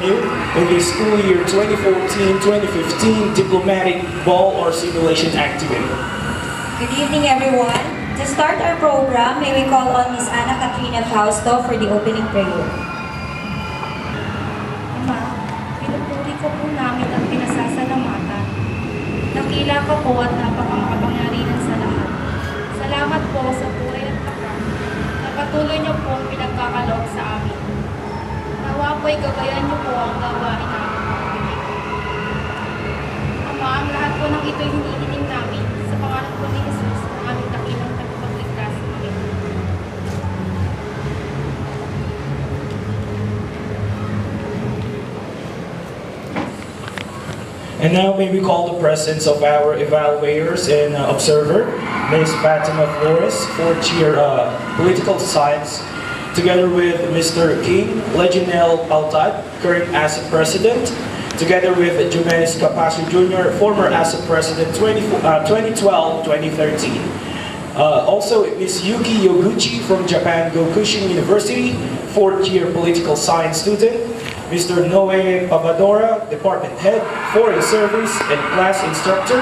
you in the school year 2014-2015 diplomatic ball or simulation activity. Good evening, everyone. To start our program, may we call on Miss Ana Katrina Fausto for the opening prayer. Ama, pinupuri ko po namin ang pinasasalamatan. Dakila ka po at napakamakapangyarihan sa lahat. Salamat po sa buhay at lakas na patuloy niyo po ang pinagkakaloob sa amin. Nawa po'y gabayan niyo po ang gawain namin. Ama, ang lahat po ng ito'y hinihiling namin sa pangalan po ni Jesus ng aming dakilang tagapagligtas. Amen. And now may we call the presence of our evaluators and observer, Ms. Fatima Flores, fourth-year political science, together with Mr. King Leginel Altad, current ASA President, together with Jimenez Capacio Jr., former ASA President 2012-2013. Also, Ms. Yuki Yoguchi from Japan Gokushin University, fourth-year political science student, Mr. Noe Pavadora, Department Head, Foreign Service and Class Instructor,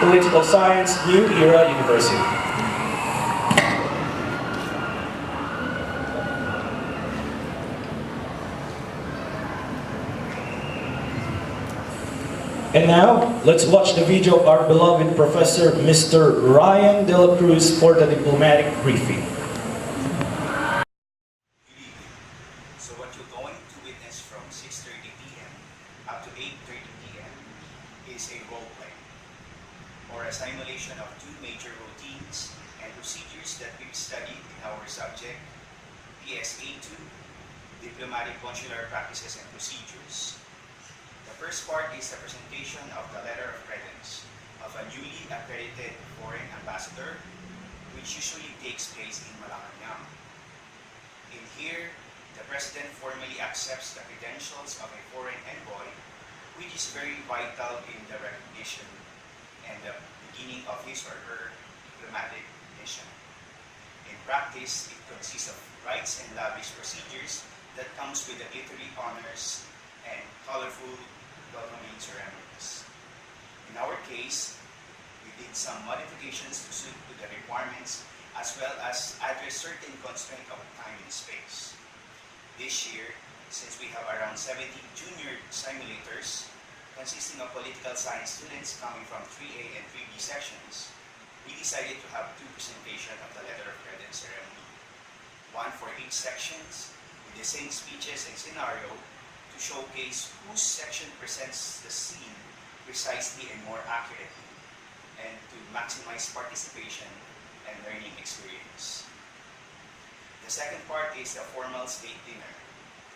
Political Science, New Era University. And now, let's watch the video of our beloved Professor Mr. Ryan De La Cruz for the diplomatic briefing. So what you're going to witness from 6:30 p.m. up to 8:30 p.m. is a role play, or a simulation of two major routines and procedures that we've studied in our subject, PSA2, Diplomatic Consular Practices and Procedures. The first part is the presentation of the letter of credence of a newly accredited foreign ambassador, which usually takes place in Malacanang. In here, the President formally accepts the credentials of a foreign envoy, which is very vital in the recognition and the beginning of his or her diplomatic mission. In practice, it consists of rites and lavish procedures that comes with the glittery honors and colorful welcoming ceremonies. In our case, we did some modifications to suit to the requirements as well as address certain constraints of time and space. This year, since we have around 70 junior simulators, consisting of political science students coming from 3A and 3B sections, we decided to have two presentations of the letter of credence ceremony. One for each sections, with the same speeches and scenario to showcase whose section presents the scene precisely and more accurately, and to maximize participation and learning experience. The second part is the formal state dinner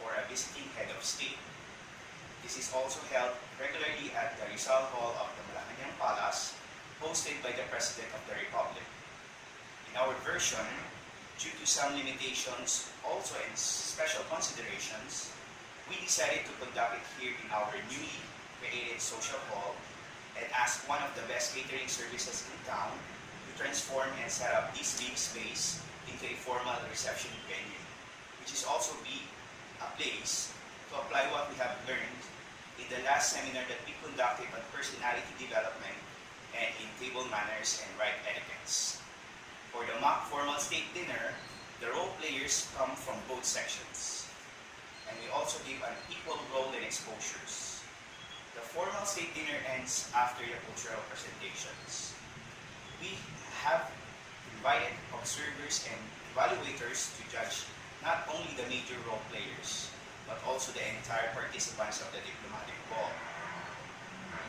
for a visiting head of state. This is also held regularly at the Rizal Hall of the Malacanang Palace, hosted by the President of the Republic. In our version, due to some limitations, also and special considerations, we decided to conduct it here in our newly created social hall and ask one of the best catering services in town to transform and set up this big space into a formal reception venue, which is also be a place to apply what we have learned in the last seminar that we conducted on personality development and in table manners and right etiquettes. For the mock formal state dinner, the role players come from both sections, and we also give an equal role and exposures. The formal state dinner ends after the cultural presentations. We have invited observers and evaluators to judge not only the major role players, but also the entire participants of the diplomatic ball.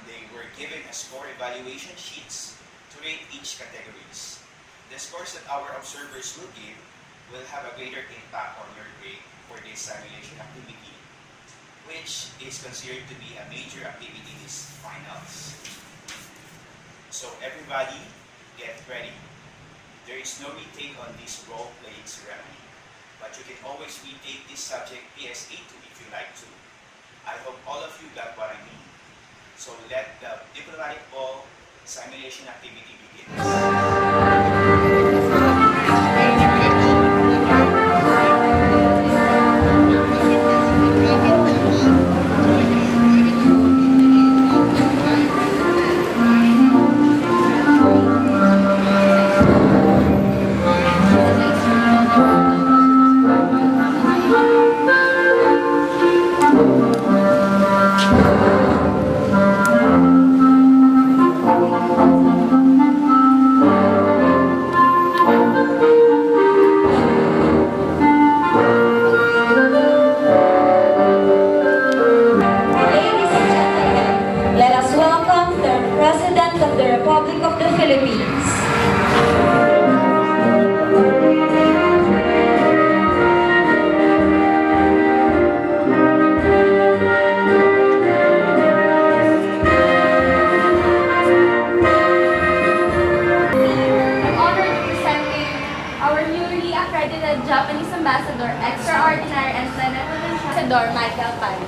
They were given a score evaluation sheets to rate each categories. The scores that our observers will give will have a greater impact on your grade for this simulation activity, which is considered to be a major activity in these finals. So everybody, get ready. There is no retake on this role-playing ceremony, but you can always retake this subject PSA2 if you like to. I hope all of you got what I mean. So let the diplomatic ball simulation activity begin. Philippines. I'm honored presenting our newly accredited Japanese Ambassador, Extraordinary and Plenipotentiary Ambassador Michael Pan.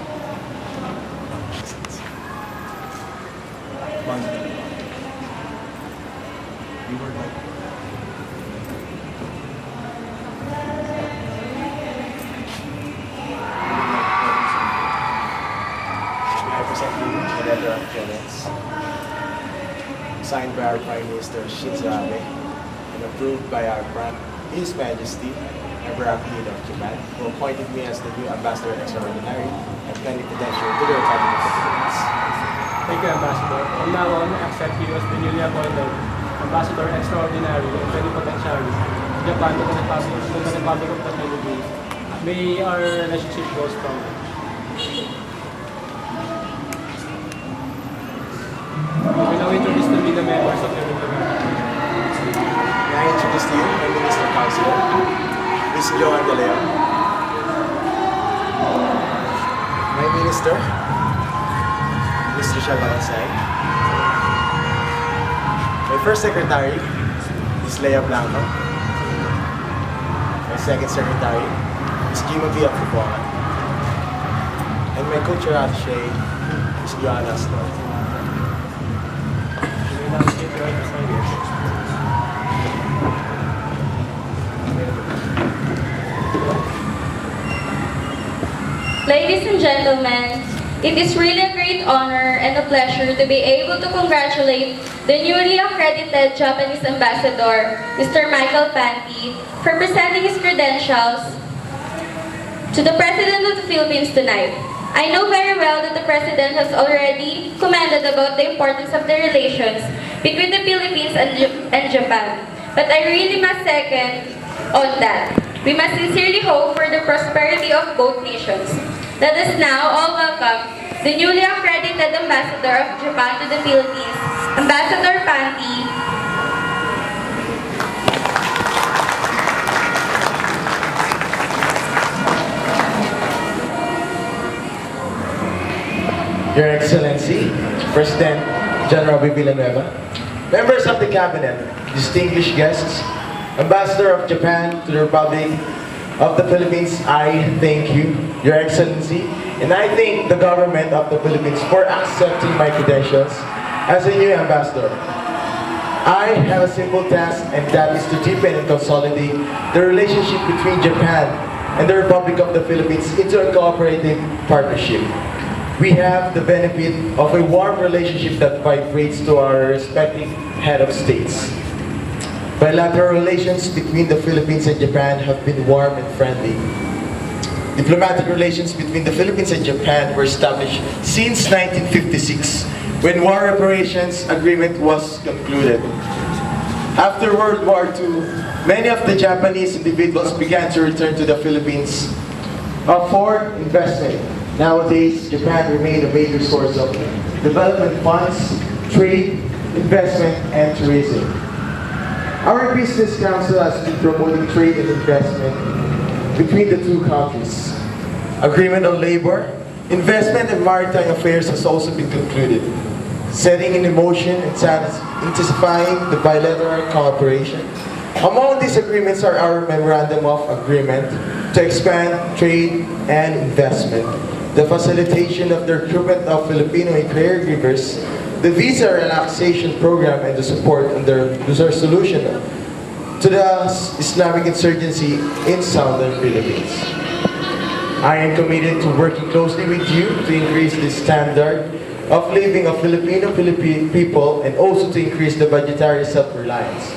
I present you a letter of credence signed by our Prime Minister Shinzo Abe and approved by His Majesty Emperor Akihito of Japan, who appointed me as the new Ambassador Extraordinary and Plenipotentiary to the Republic of the Philippines. Thank you, Ambassador. From now on, I accept you as the newly appointed Ambassador Extraordinary and Plenipotentiary to Japan to the Republic of the Philippines. May our relationship grow stronger. You can now introduce to me the members of your government. May I introduce to you my Minister Councilor, Ms. Joan De Leon. My Minister, Ms. Rochelle Balansay. My First Secretary, Ms. Lea Blanco. My Second Secretary, Ms. Gima V. Afubuan. And my co-chair attaché, Ms. Joanna Snort. You may now take your right to sign it. Ladies and gentlemen, it is really a great honor and a pleasure to be able to congratulate the newly accredited Japanese Ambassador, Mr. Michael Panty, for presenting his credentials to the President of the Philippines tonight. I know very well that the President has already commented about the importance of the relations between the Philippines and Japan, but I really must second on that. We must sincerely hope for the prosperity of both nations. Let us now all welcome the newly accredited Ambassador of Japan to the Philippines, Ambassador Panty. Your Excellency, President General Villanueva, members of the Cabinet, distinguished guests, Ambassador of Japan to the Republic of the Philippines, I thank you, Your Excellency, and I thank the government of the Philippines for accepting my credentials as a new ambassador. I have a simple task, and that is to deepen and consolidate the relationship between Japan and the Republic of the Philippines into a cooperative partnership. We have the benefit of a warm relationship that vibrates to our respective head of states. Bilateral relations between the Philippines and Japan have been warm and friendly. Diplomatic relations between the Philippines and Japan were established since 1956, when War Reparations Agreement was concluded. After World War II, many of the Japanese individuals began to return to the Philippines for investment. Nowadays, Japan remains a major source of development funds, trade, investment, and tourism. Our Business Council has been promoting trade and investment between the two countries. Agreement on labor, investment, and maritime affairs has also been concluded, setting in motion and intensifying the bilateral cooperation. Among these agreements are our Memorandum of Agreement to expand trade and investment, the facilitation of the recruitment of Filipino caregivers, the visa relaxation program, and the support under the solution to the Islamic insurgency in southern Philippines. I am committed to working closely with you to increase the standard of living of Filipino people and also to increase the budgetary self-reliance.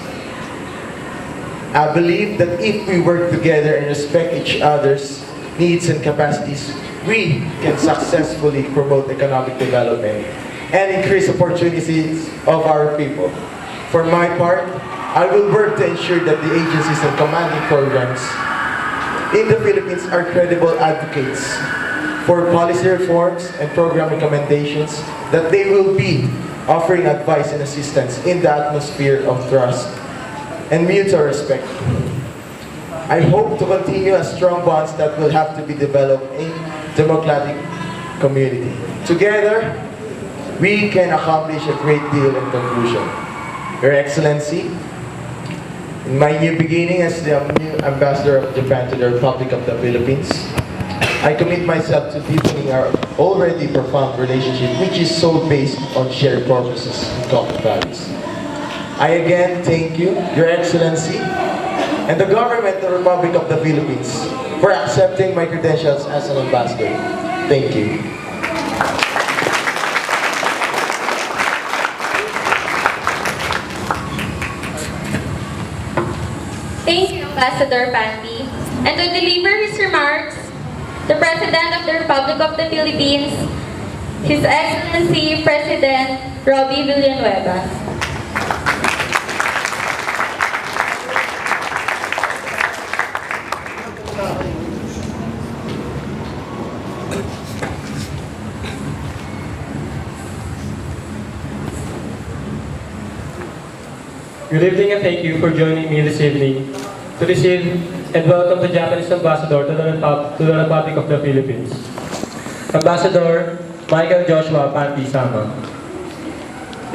I believe that if we work together and respect each other's needs and capacities, we can successfully promote economic development and increase opportunities of our people. For my part, I will work to ensure that the agencies and commanding programs in the Philippines are credible advocates for policy reforms and program recommendations, that they will be offering advice and assistance in the atmosphere of trust and mutual respect. I hope to continue a strong bonds that will have to be developed in democratic community. Together, we can accomplish a great deal in conclusion. Your Excellency, in my new beginning as the new Ambassador of Japan to the Republic of the Philippines, I commit myself to deepening our already profound relationship, which is so based on shared purposes and common values. I again thank you, Your Excellency, and the government of the Republic of the Philippines for accepting my credentials as an ambassador. Thank you. Thank you, Ambassador Pandy. And to deliver his remarks, the President of the Republic of the Philippines, His Excellency President Robbie Villanueva. Good evening and thank you for joining me this evening to receive and welcome the Japanese Ambassador to the Republic of the Philippines, Ambassador Michael Joshua Panty-sama.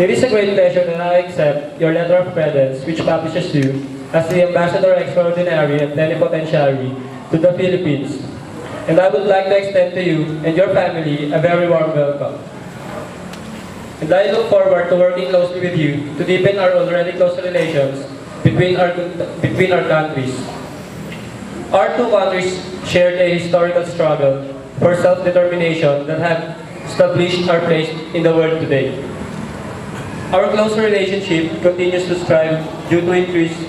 It is a great pleasure that I accept your letter of credence which publishes you as the Ambassador Extraordinary and Plenipotentiary to the Philippines, and I would like to extend to you and your family a very warm welcome. And I look forward to working closely with you to deepen our already close relations between our countries. Our two countries shared a historical struggle for self-determination that have established our place in the world today. Our close relationship continues to strive due to increased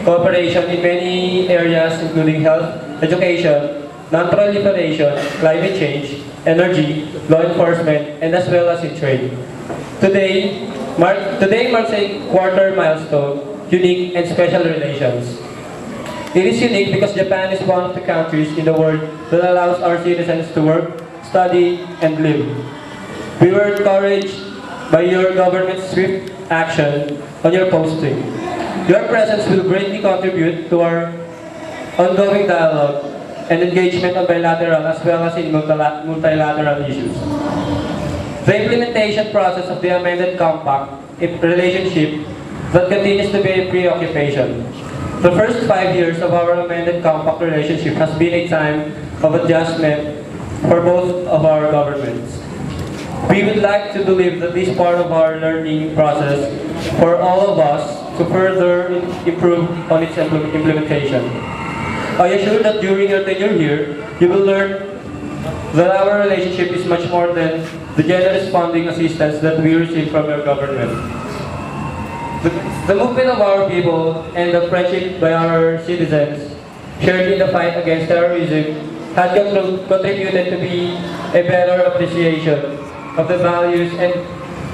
cooperation in many areas including health, education, non-proliferation, climate change, energy, law enforcement, and as well as in trade. Today marks a quarter milestone, unique and special relations. It is unique because Japan is one of the countries in the world that allows our citizens to work, study, and live. We were encouraged by your government's swift action on your posting. Your presence will greatly contribute to our ongoing dialogue and engagement on bilateral as well as in multilateral issues. The implementation process of the amended compact relationship that continues to be a preoccupation. The first 5 years of our amended compact relationship has been a time of adjustment for both of our governments. We would like to believe that this part of our learning process for all of us to further improve on its implementation. I assure that during your tenure here, you will learn that our relationship is much more than the generous funding assistance that we receive from your government. The movement of our people and the friendship by our citizens shared in the fight against terrorism had contributed to be a better appreciation of the values and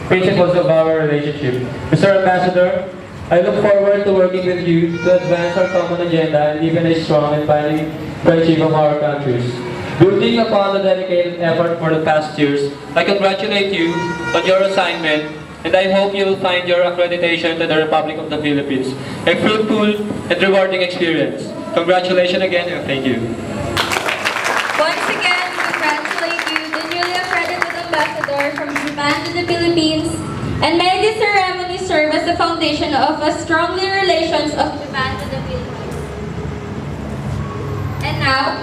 principles of our relationship. Mr. Ambassador, I look forward to working with you to advance our common agenda and deepen a strong and binding friendship of our countries. Building upon the dedicated effort for the past years, I congratulate you on your assignment, and I hope you will find your accreditation to the Republic of the Philippines a fruitful and rewarding experience. Congratulations again, and thank you. Once again, we congratulate you, the newly accredited ambassador from Japan to the Philippines, and may this ceremony serve as the foundation of a stronger relations of Japan to the Philippines. And now,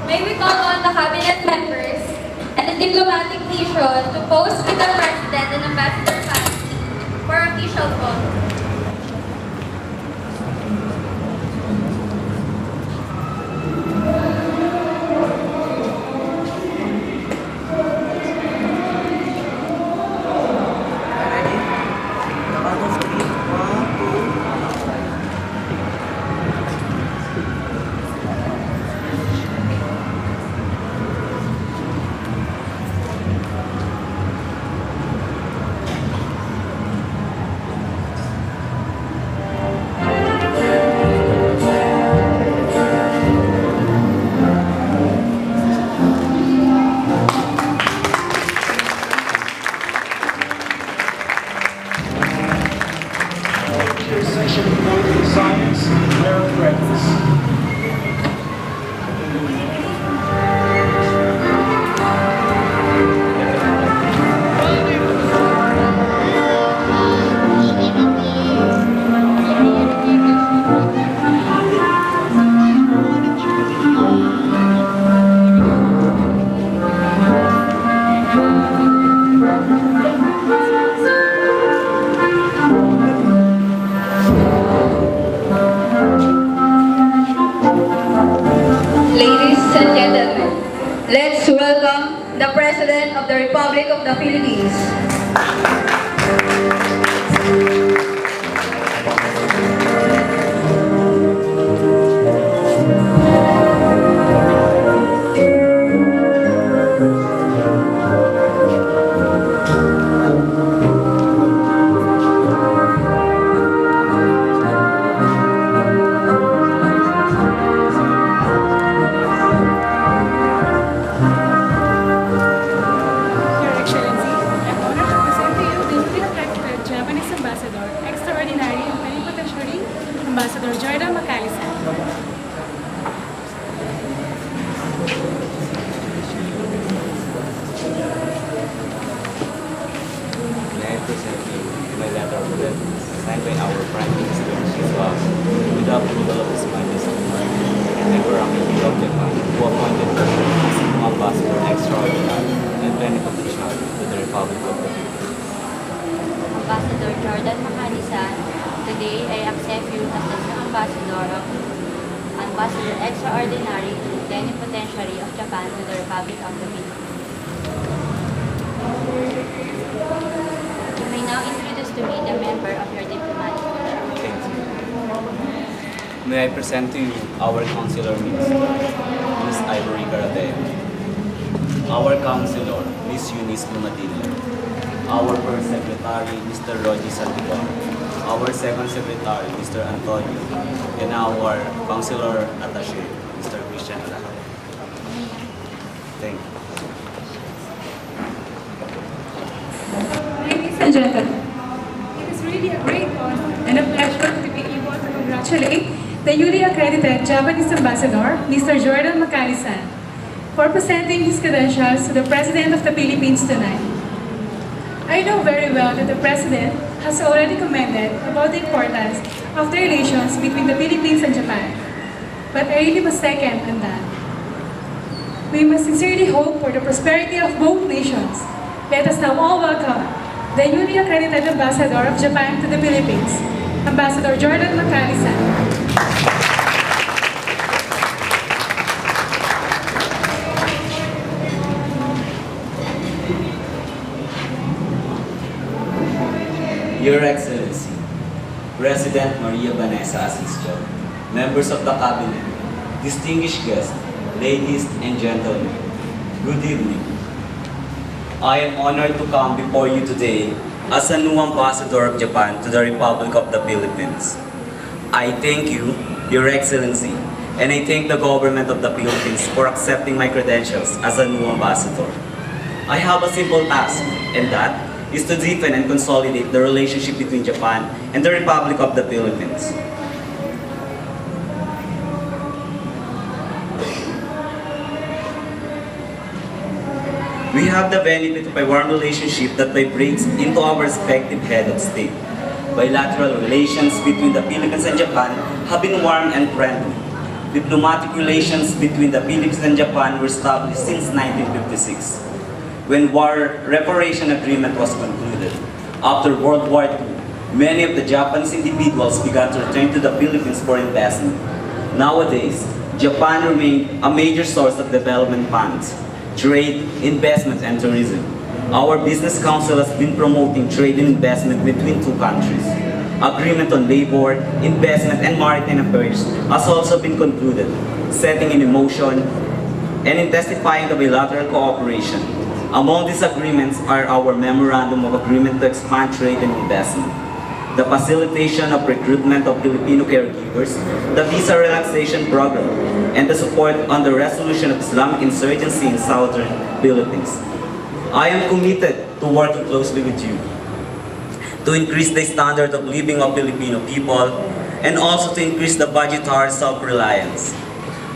may we call on the cabinet members and the diplomatic mission to pose with the President and Ambassador Panty for official photo. welcome the President of the Republic of the Philippines. Your Excellency, I'm honored to present to you the newly elected Japanese Ambassador, Extraordinary and Plenipotentiary Ambassador Jordan Macalisan. May I present you my letter of credit signed by our Prime Minister Shizuo with the approval of His Majesty Emperor Akihito of Japan, who appointed her as Ambassador Extraordinary and Plenipotentiary to the Republic of the Philippines. Ambassador Jordan Macalisan, today I accept you as the new Ambassador Extraordinary and Plenipotentiary of Japan to the Republic of the Philippines. You may now introduce to me the member of your diplomatic corps. Thank you. May I present to you our Consular Minister, Ms. Ivory Caradeo, our Councilor, Ms. Eunice Lumadilla, our First Secretary, Mr. Roger Santiago, our Second Secretary, Mr. Antonio, and our Councilor Attaché, Mr. Christian Lahat. Thank you. Ladies and gentlemen, it is really a great honor and a pleasure to be able to congratulate the newly accredited Japanese Ambassador, Mr. Jordan Macalisan, for presenting his credentials to the President of the Philippines tonight. I know very well that the President has already commented about the importance of the relations between the Philippines and Japan, but I really must second on that. We must sincerely hope for the prosperity of both nations. Let us now all welcome the newly accredited Ambassador of Japan to the Philippines, Ambassador Jordan Macalisan. Your Excellency, President Maria Vanessa Asisio, members of the Cabinet, distinguished guests, ladies and gentlemen, good evening. I am honored to come before you today as a new Ambassador of Japan to the Republic of the Philippines. I thank you, Your Excellency, and I thank the government of the Philippines for accepting my credentials as a new Ambassador. I have a simple task, and that is to deepen and consolidate the relationship between Japan and the Republic of the Philippines. We have the benefit of a warm relationship that vibrates into our respective head of state. Bilateral relations between the Philippines and Japan have been warm and friendly. Diplomatic relations between the Philippines and Japan were established since 1956, when War Reparation Agreement was concluded. After World War II, many of the Japanese individuals began to return to the Philippines for investment. Nowadays, Japan remains a major source of development funds, trade, investment, and tourism. Our Business Council has been promoting trade and investment between two countries. Agreement on labor, investment, and maritime affairs has also been concluded, setting in motion and intensifying the bilateral cooperation. Among these agreements are our Memorandum of Agreement to expand trade and investment, the facilitation of recruitment of Filipino caregivers, the visa relaxation program, and the support on the resolution of Islamic insurgency in southern Philippines. I am committed to working closely with you to increase the standard of living of Filipino people and also to increase the budgetary self-reliance.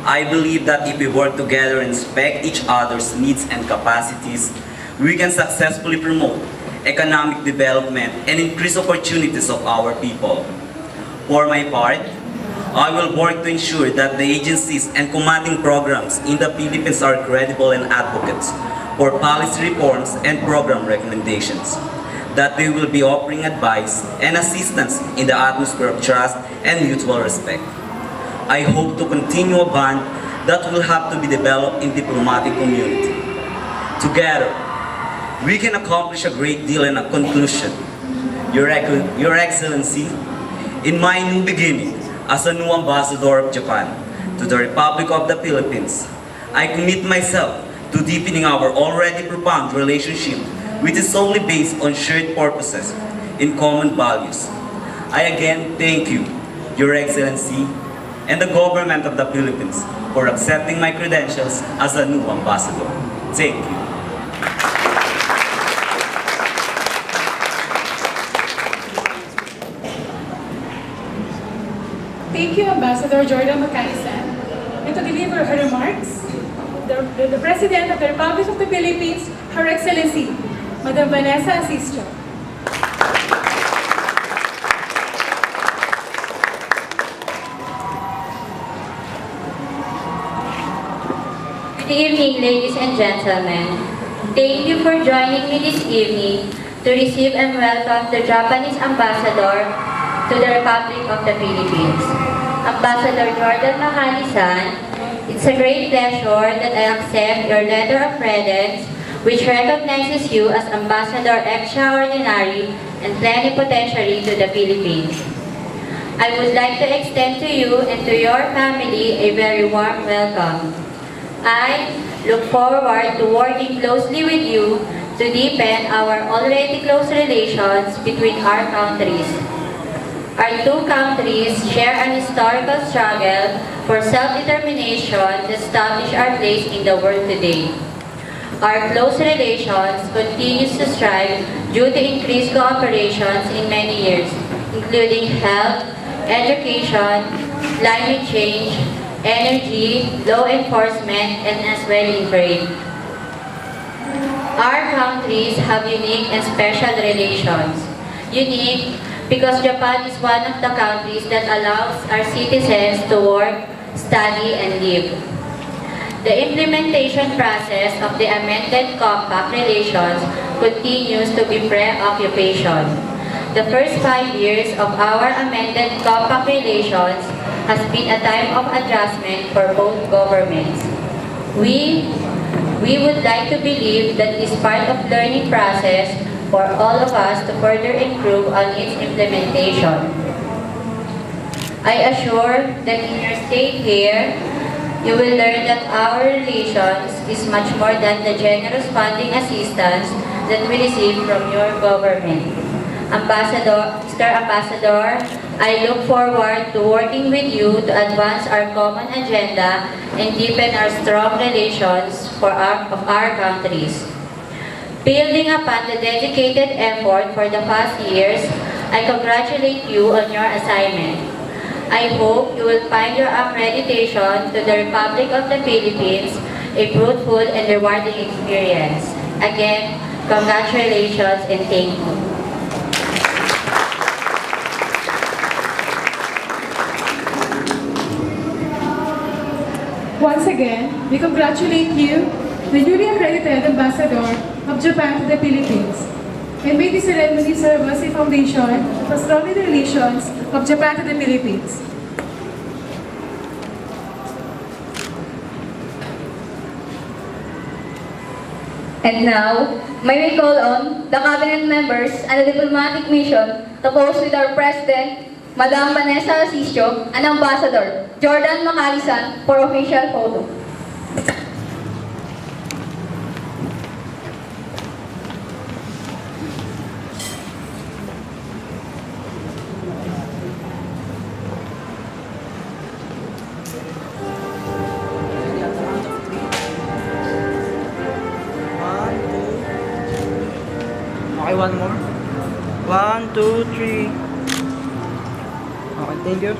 I believe that if we work together and respect each other's needs and capacities, we can successfully promote economic development and increase opportunities of our people. For my part, I will work to ensure that the agencies and commanding programs in the Philippines are credible and advocates for policy reforms and program recommendations, that they will be offering advice and assistance in the atmosphere of trust and mutual respect. I hope to continue a bond that will have to be developed in diplomatic community. Together, we can accomplish a great deal. In a conclusion, Your Excellency, in my new beginning as a new ambassador of Japan to the Republic of the Philippines, I commit myself to deepening our already profound relationship, which is solely based on shared purposes and common values. I again thank you, Your Excellency, and the government of the Philippines for accepting my credentials as a new ambassador. Thank you. Thank you, Ambassador Jordan Macalisan. And to deliver her remarks, the President of the Republic of the Philippines, Her Excellency, Madam Vanessa Asistio. Good evening, ladies and gentlemen. Thank you for joining me this evening to receive and welcome the Japanese Ambassador to the Republic of the Philippines. Ambassador Jordan Macalisan, it's a great pleasure that I accept your letter of credence, which recognizes you as Ambassador Extraordinary and Plenipotentiary to the Philippines. I would like to extend to you and to your family a very warm welcome. I look forward to working closely with you to deepen our already close relations between our countries. Our two countries share an historical struggle for self-determination to establish our place in the world today. Our close relations continues to strive due to increased cooperations in many years, including health, education, climate change, energy, law enforcement, and as well in trade. Our countries have unique and special relations. Unique because Japan is one of the countries that allows our citizens to work, study, and live. The implementation process of the amended compact relations continues to be preoccupation. The first 5 years of our amended compact relations has been a time of adjustment for both governments. We would like to believe that this part of learning process for all of us to further improve on its implementation. I assure that in your stay here, you will learn that our relations is much more than the generous funding assistance that we receive from your government. Mr. Ambassador, I look forward to working with you to advance our common agenda and deepen our strong relations of our countries. Building upon the dedicated effort for the past years, I congratulate you on your assignment. I hope you will find your accreditation to the Republic of the Philippines a fruitful and rewarding experience. Again, congratulations and thank you. Once again, we congratulate you, the newly accredited Ambassador of Japan to the Philippines. And may this ceremony serve as a foundation for strengthening the relations of Japan to the Philippines. And now, may we call on the cabinet members and the diplomatic mission to pose with our President, Madam Vanessa Asistio, and Ambassador Jordan Macalisan for official photo. Okay, one more. 1, 2, 3. Okay, thank you.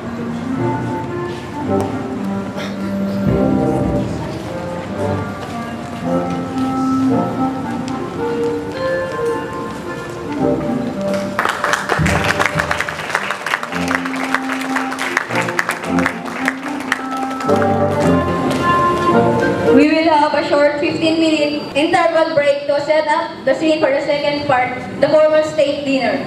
We will have a short 15-minute interval break to set up the scene for the second part, the formal state dinner.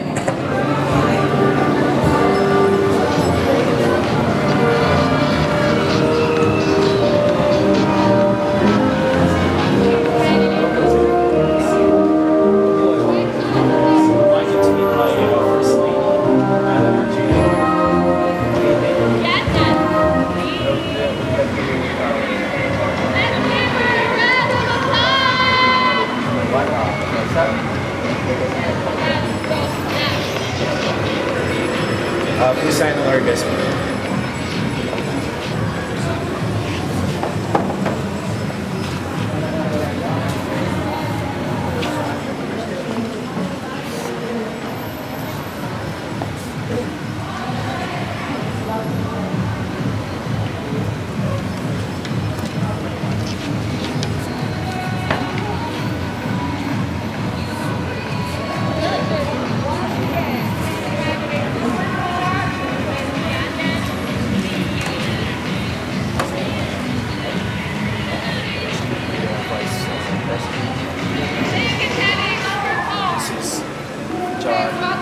Please sign on our guest book. This is John.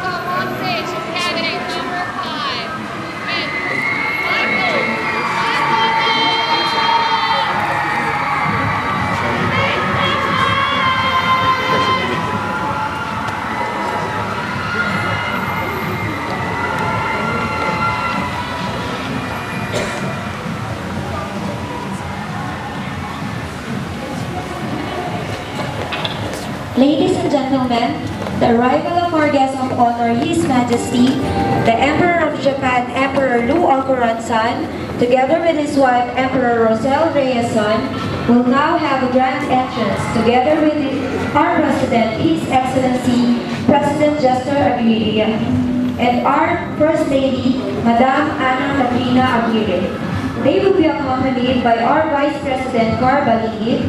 Ladies and gentlemen, the arrival of our guest of honor, His Majesty, the Emperor of Japan, Emperor Lu Alcoran-san, together with his wife, Emperor Rosel Reyes-san, will now have a grand entrance together with our President, His Excellency, President Jester Aguirre, and our First Lady, Madam Ana Katrina Aguirre. They will be accompanied by our Vice President, Car Baligid,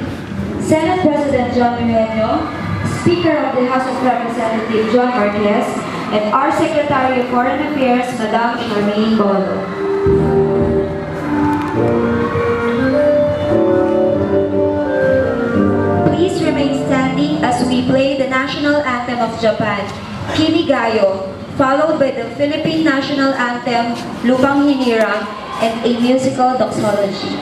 Senate President John Eugenio, Speaker of the House of Representatives John Marquez, and our Secretary of Foreign Affairs, Madam Charmaine Bolo. Please remain standing as we play the national anthem of Japan, Kinigayo, followed by the Philippine national anthem, Lupang Hinirang, and a musical doxology.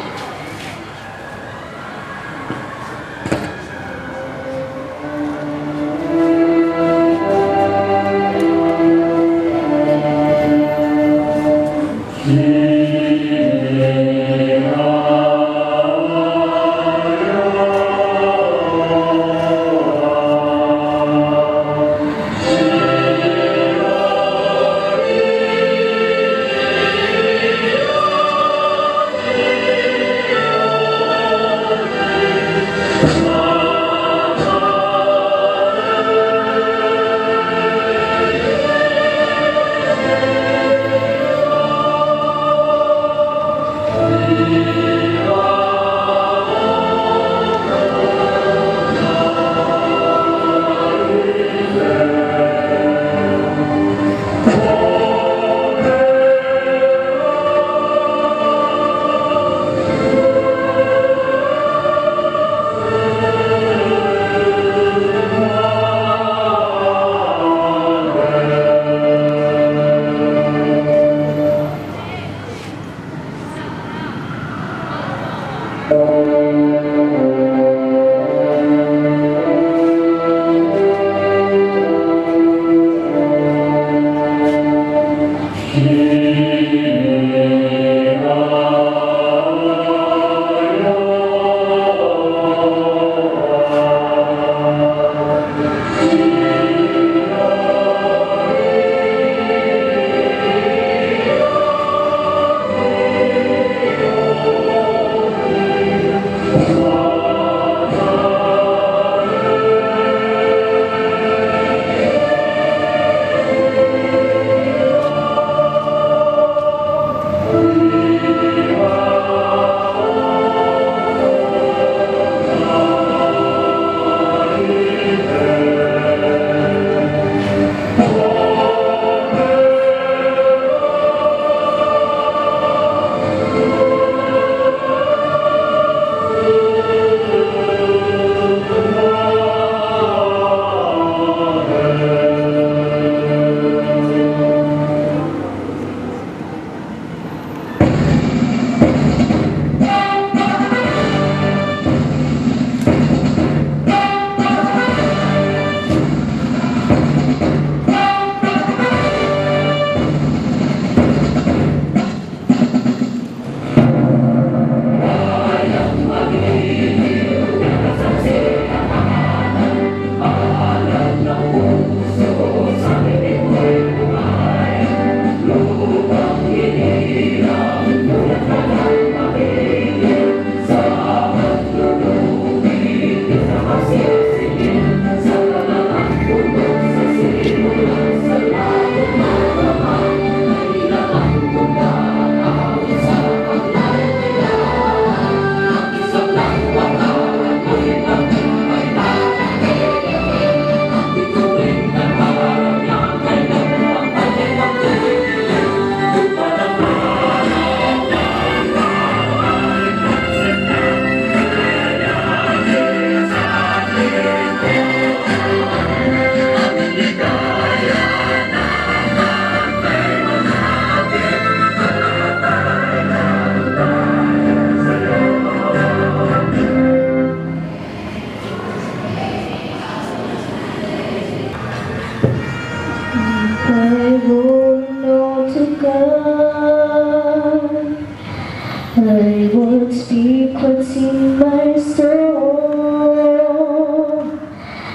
in my soul.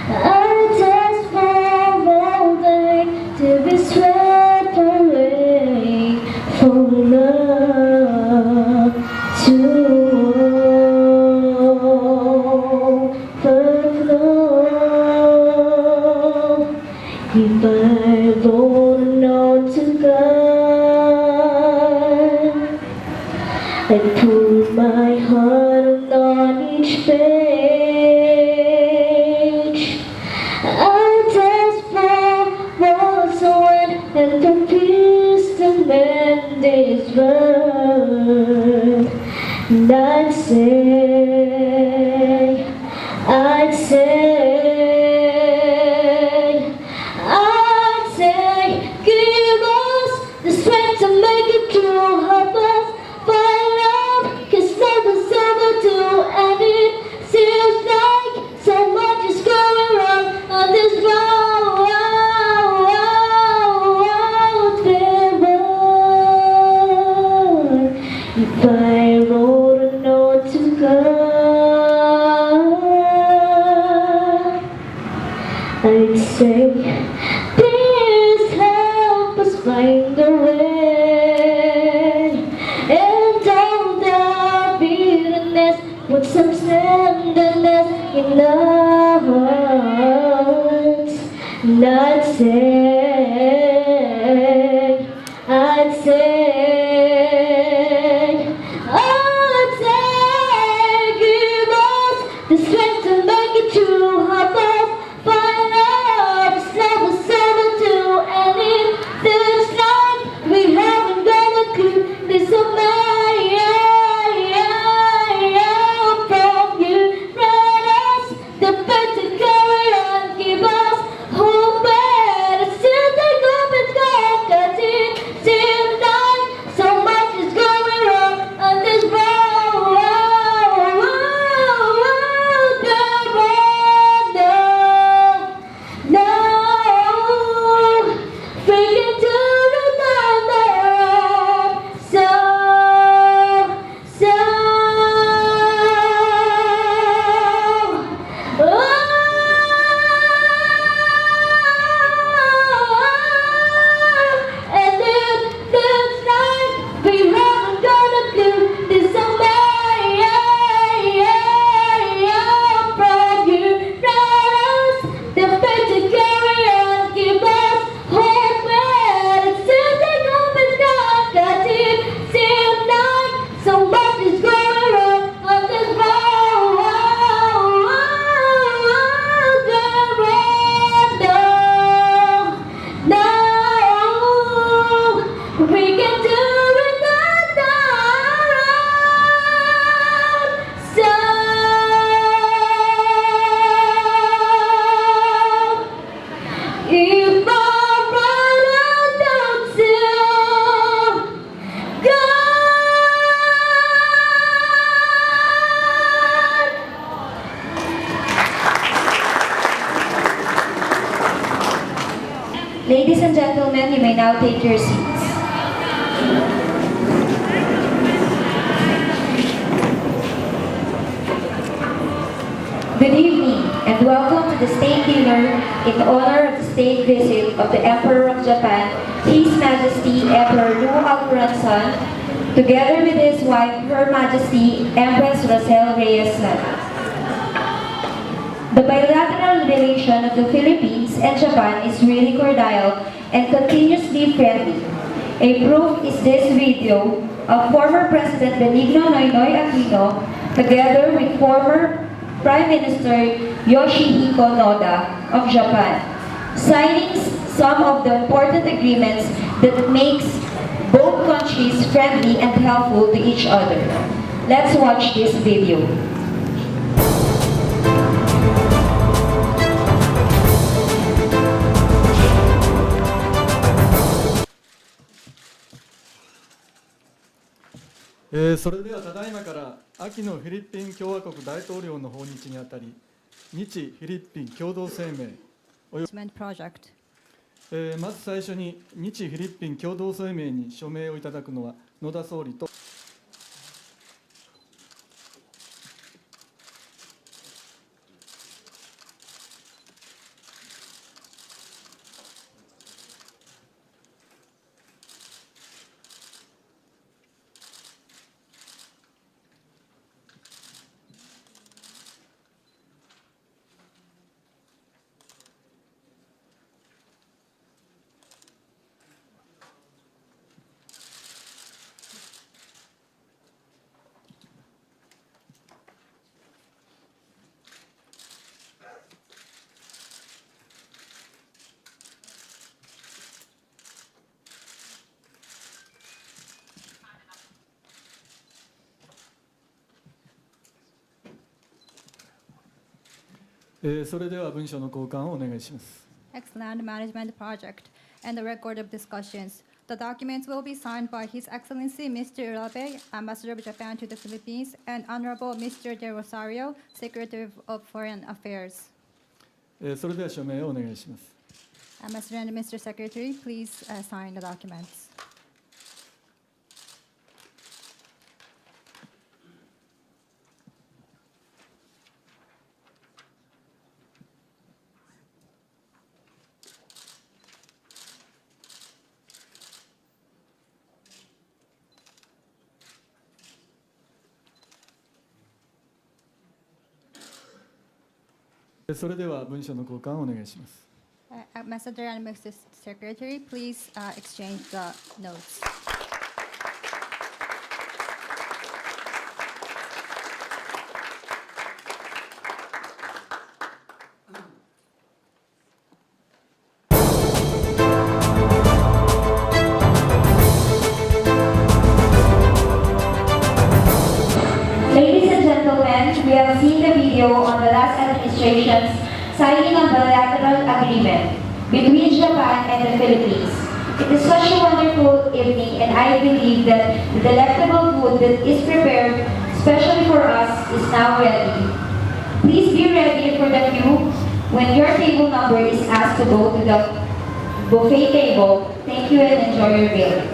I just for all day to be swept away for love to overflow. If I hold on to God, I put my heart on each page. I test for someone and to peace to mend this world. And I'd say, give us the strength to make it true. Help us find love, 'cause love is overdue, and it seems like so much is going wrong on this road. If I wrote a note to God, I'd say, please help us find a way, and all the bitterness, put some tenderness in our hearts. And I'd say, give us the strength to make it true. Help us find love, love is overdue, and it feels like we haven't got a clue. There's a man from you, let us the better carry on, give us hope, and still take up and go, 'cause it seems like so much is going wrong on this road. No, bring it to remember. So, and it feels like we haven't got a clue. There's somebody from you, let us the better carry on, give us hope, and still take up and God, 'cause it seems like so much is going wrong on this road. No, we can do it on our own. So, if I run out to God. Ladies and gentlemen, you may now take your seats. Good evening and welcome to the state dinner in honor of the state visit of the Emperor of Japan, His Majesty Emperor Lu Alcoranzan, together with his wife, Her Majesty Empress Rosel Reyes-San. The bilateral relation of the Philippines and Japan is really cordial and continuously friendly. A proof is this video of former President Benigno Noynoy Aquino together with former Prime Minister Yoshihiko Noda of Japan, signing some of the important agreements that makes both countries friendly and helpful to each other. Let's watch this video. .それではただいまから秋のフィリピン共和国大統領の訪日にあたり、日フィリピン共同声明およびまず最初に日フィリピン共同声明に署名をいただくのは野田総理とそれでは文書の交換をお願いします。 Excellent Management Project and the record of discussions. The documents will be signed by His Excellency Mr. Urabe, Ambassador of Japan to the Philippines, and Honorable Mr. De Rosario, Secretary of Foreign Affairs. それでは署名をお願いします。 Ambassador and Mr. Secretary, please sign the documents. それでは文書の交換をお願いします。 Ambassador and Mr. Secretary, please exchange the notes. Ladies and gentlemen, we have seen the video on the last administration's signing of bilateral agreement between Japan and the Philippines. It is such a wonderful evening, and I believe that the delectable food that is prepared especially for us is now ready. Please be ready for the queue when your table number is asked to go to the buffet table. Thank you and enjoy your meal.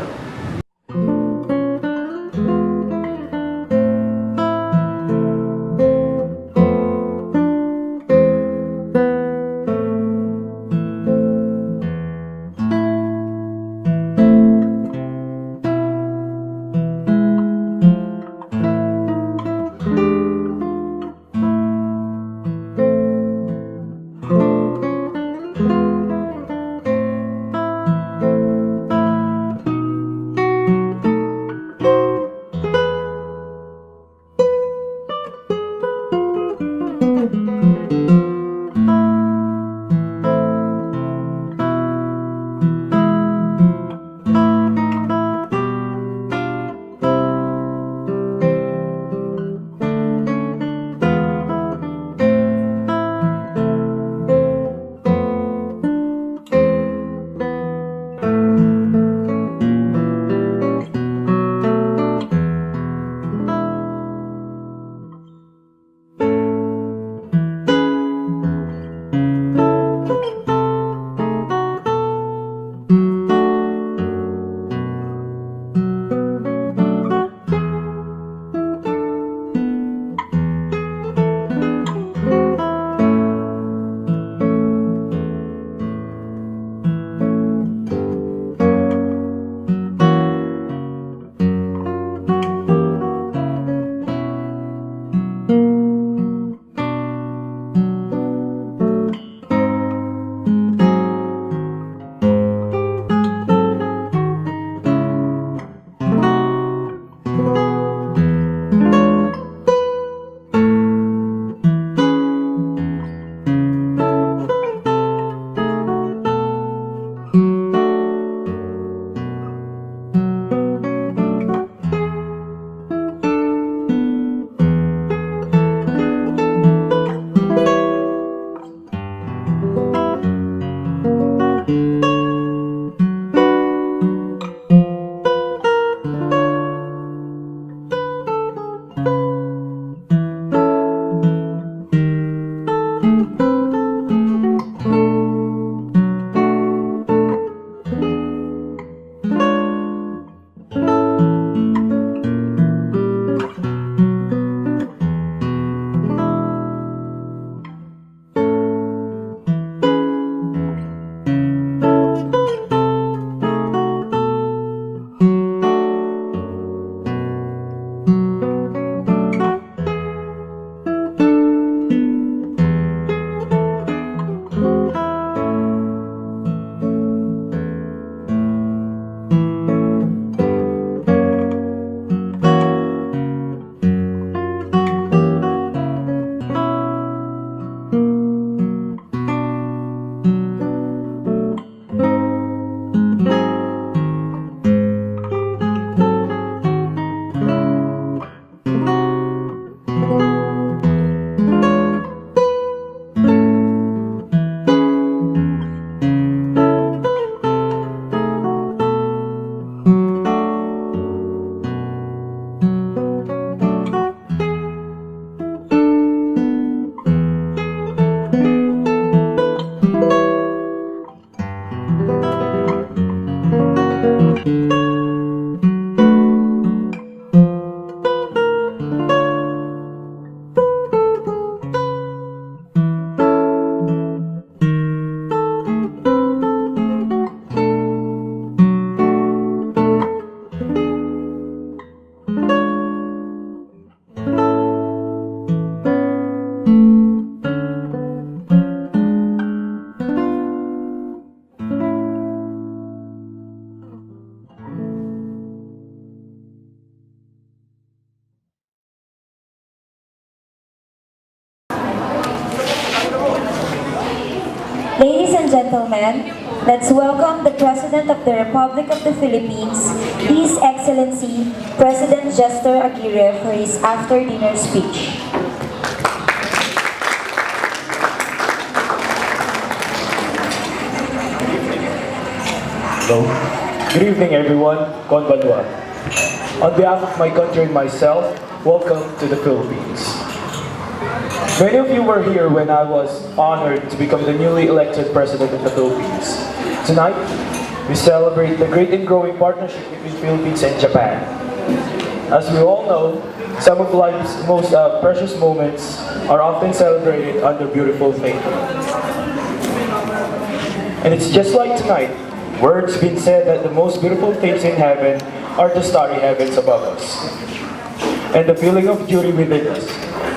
Ladies and gentlemen, let's welcome the President of the Republic of the Philippines, His Excellency President Jester Aguirre, for his after-dinner speech. Hello. Good evening, everyone. Konbanwa. On behalf of my country and myself, welcome to the Philippines. Many of you were here when I was honored to become the newly elected President of the Philippines. Tonight, we celebrate the great and growing partnership between Philippines and Japan. As we all know, some of life's most precious moments are often celebrated under beautiful fate. And it's just like tonight, words been said that the most beautiful things in heaven are the starry heavens above us. And the feeling of duty within us.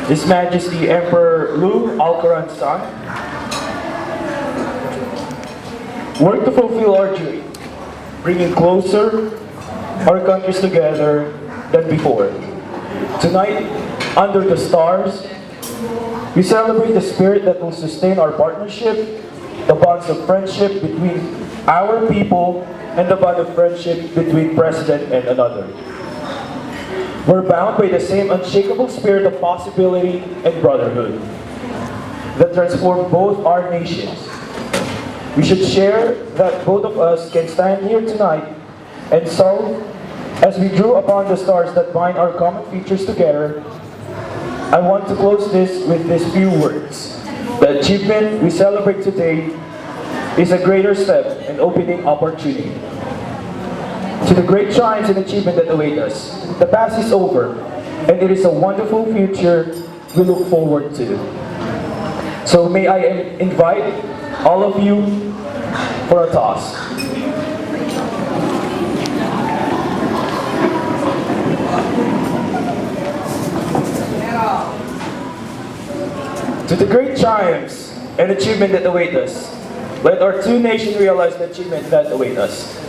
His Majesty Emperor Lu Alcoran's son worked to fulfill our duty, bringing closer our countries together than before. Tonight, under the stars, we celebrate the spirit that will sustain our partnership, the bonds of friendship between our people, and the bond of friendship between President and another. We're bound by the same unshakable spirit of possibility and brotherhood that transform both our nations. We should share that both of us can stand here tonight, and so, as we drew upon the stars that bind our common futures together, I want to close this with these few words. The achievement we celebrate today is a greater step in opening opportunity. To the great triumphs and achievement that await us, the past is over, and it is a wonderful future we look forward to. So may I invite all of you for a toast. To the great triumphs and achievement that await us, let our two nations realize the achievement that await us.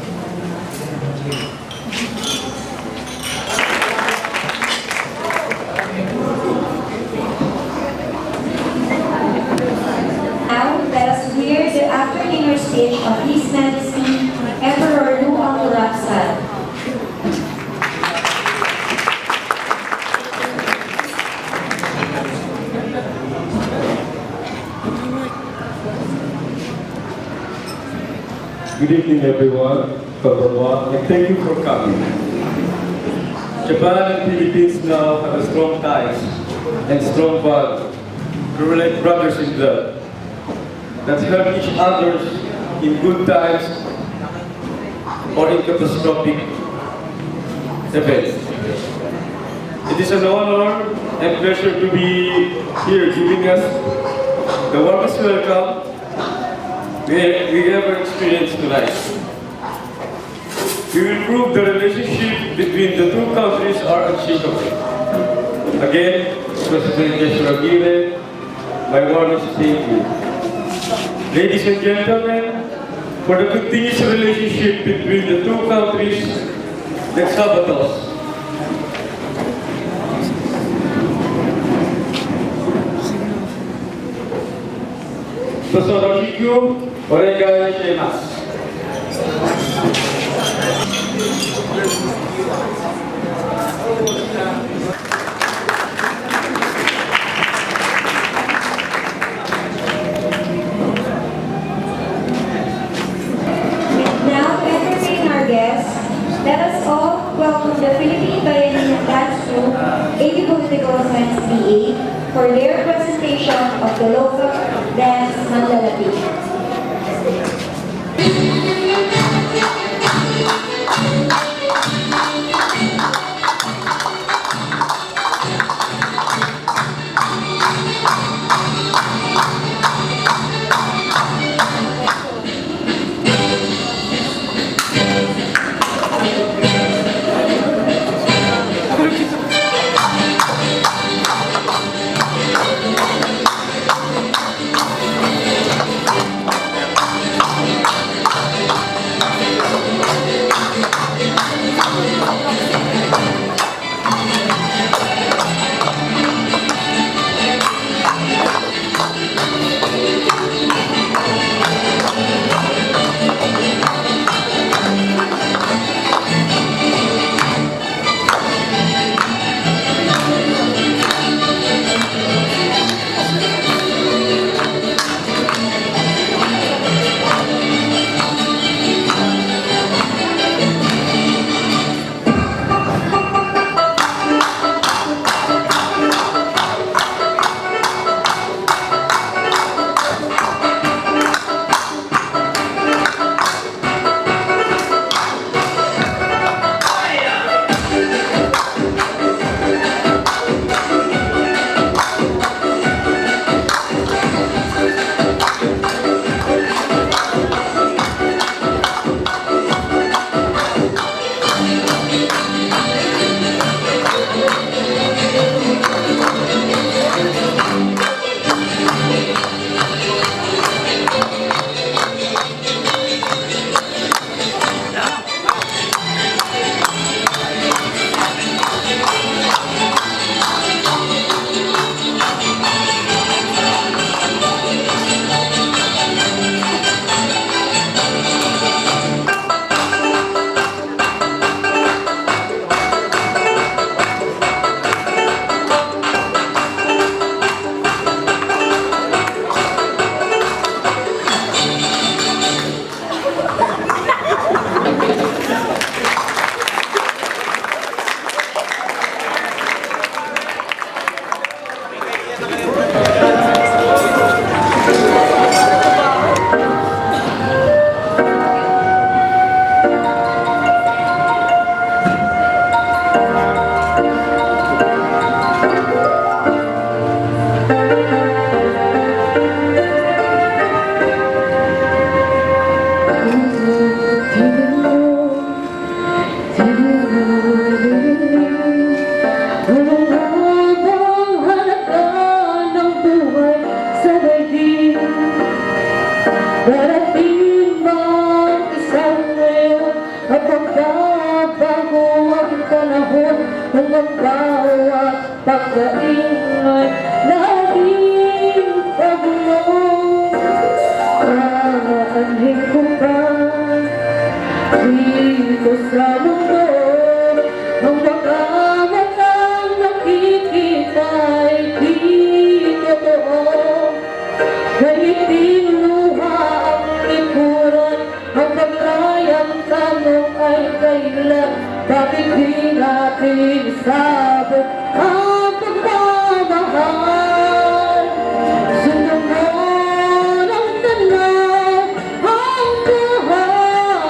Now, let us hear the after-dinner speech of His Majesty Emperor Lu Alcoran's son. Good evening, everyone. Konbanwa, and thank you for coming. Japan and Philippines now have a strong ties and strong bond. We're like brothers in blood that help each other in good times or in catastrophic events. It is an honor and pleasure to be here giving us the warmest welcome we ever experienced tonight. We will prove the relationship between the two countries are unshakable. Again, President Jester Aguirre, my warmest thank you. Ladies and gentlemen, for the continuous relationship between the two countries, let's have a toast. Tosoroshiku, oregai shimashita. Now, to entertain our guests, let us all welcome the Philippine Biennial Dance Troupe, AP Political Science BA, for their presentation of the local dance Manlalati. Darating bang isang ngayon at magbabago ang panahon ng bawat pagkaingay naging pagulong aanhin ko pa dito sa mundo ang baka walang nakikita ay di totoo. Naiting luha ang likuran, ang paglayang tanong ay kailan, bakit di natin sabot ang pagmamahal? Sundan mo ng tanaw ang buhay,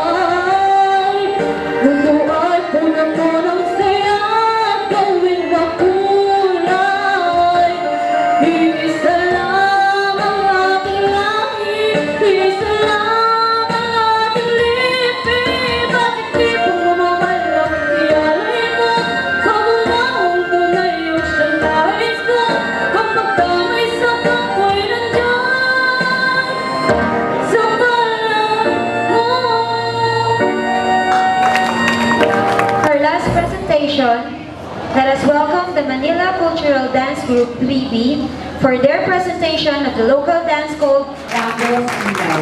mundo ay puno ng saya at gawing makulay. Iisa lang ang aking langit, iisa lang ang aking lipi. Bakit di pumamahal ang iyalay mo? Sa mulahong tunay yung siyang nais ko. Kapag kamay sa ako'y nandyan sa balat mo. Our last presentation, let us welcome the Manila Cultural Dance Group 3B for their presentation of the local dance called Tambos Ilaw.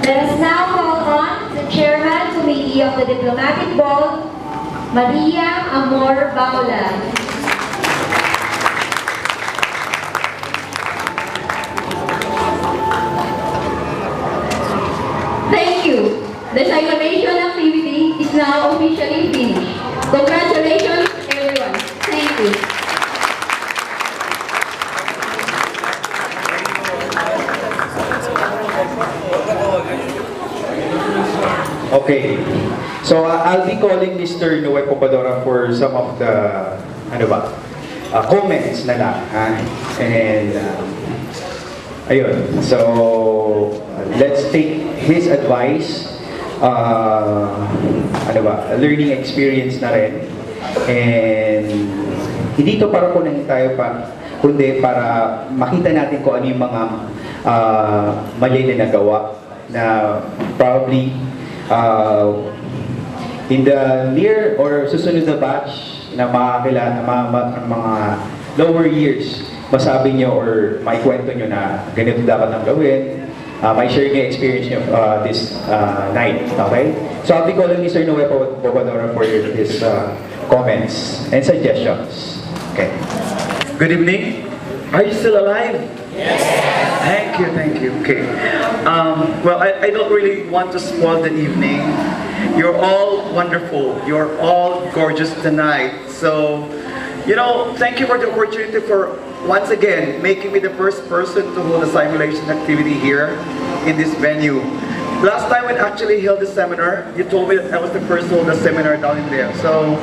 Let us now call on the Chairman Committee of the Diplomatic Board, Maria Amor Bacolan. Thank you. The celebration activity is now officially finished. Congratulations, everyone. Thank you. Okay. So I'll be calling Mr. Noe Popadora for some of the comments na lang. And ayun. So let's take his advice. Learning experience na rin. And hindi to para kunin tayo pa, kundi para makita natin kung ano yung mga mali na nagawa na probably in the near or susunod na batch na makakilala, mga lower years, masabi nyo or maikwento nyo na ganito dapat ang gawin, may share nyo experience nyo this night, okay? So I'll be calling Mr. Noe Popadora for his comments and suggestions. Okay. Good evening. Are you still alive? Yes. Thank you. Okay. Well, I don't really want to spoil the evening. You're all wonderful. You're all gorgeous tonight. So, thank you for the opportunity for once again making me the first person to hold a simulation activity here in this venue. Last time when I actually held the seminar, you told me that I was the first to hold a seminar down in there. So,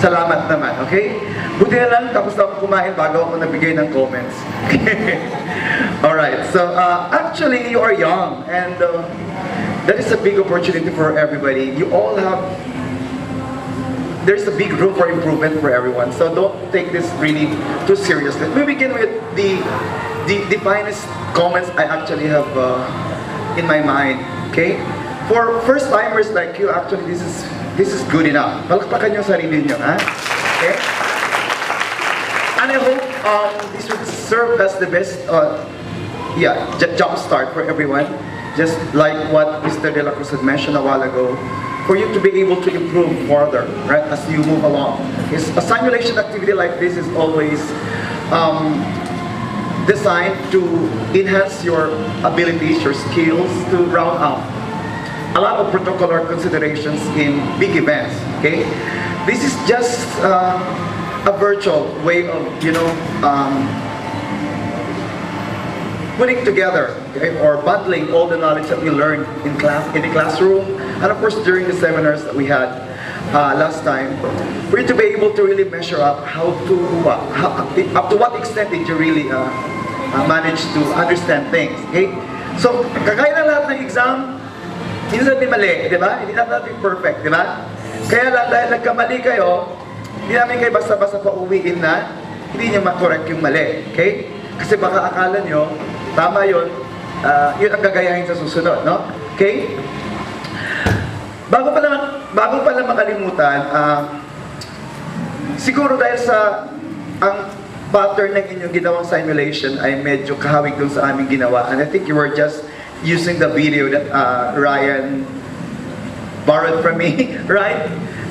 salamat naman, okay? Buti na lang, tapos na ako kumain bago ako nabigay ng comments. Alright, so actually you are young and that is a big opportunity for everybody. You all have, there's a big room for improvement for everyone. So don't take this really too seriously. We begin with the finest comments I actually have in my mind, okay? For first-timers like you, actually, this is good enough. Palakpakan yung sarili nyo, ha? Okay? And I hope this will serve as the best, jump start for everyone. Just like what Mr. De La Cruz had mentioned a while ago, for you to be able to improve further, right, as you move along. Because a simulation activity like this is always designed to enhance your abilities, your skills, to round up a lot of protocolar considerations in big events, okay? This is just a virtual way of, putting together, okay, or bundling all the knowledge that we learned in the classroom, and of course during the seminars that we had last time, for you to be able to really measure up up to what extent did you really manage to understand things, okay? So, kagaya ng lahat ng exam, hindi natin mali, di ba? Hindi natin perfect, di ba? Kaya lang dahil nagkamali kayo, hindi namin kayo basta-basta pauwiin na hindi nyo makorek yung mali, okay? Kasi baka akala nyo, tama yun, yun ang gagayahin sa susunod, no? Okay? Bago pala makalimutan, siguro dahil sa ang pattern ng inyong ginawang simulation ay medyo kahawig dun sa aming ginawa, and I think you were just using the video that Ryan borrowed from me, right?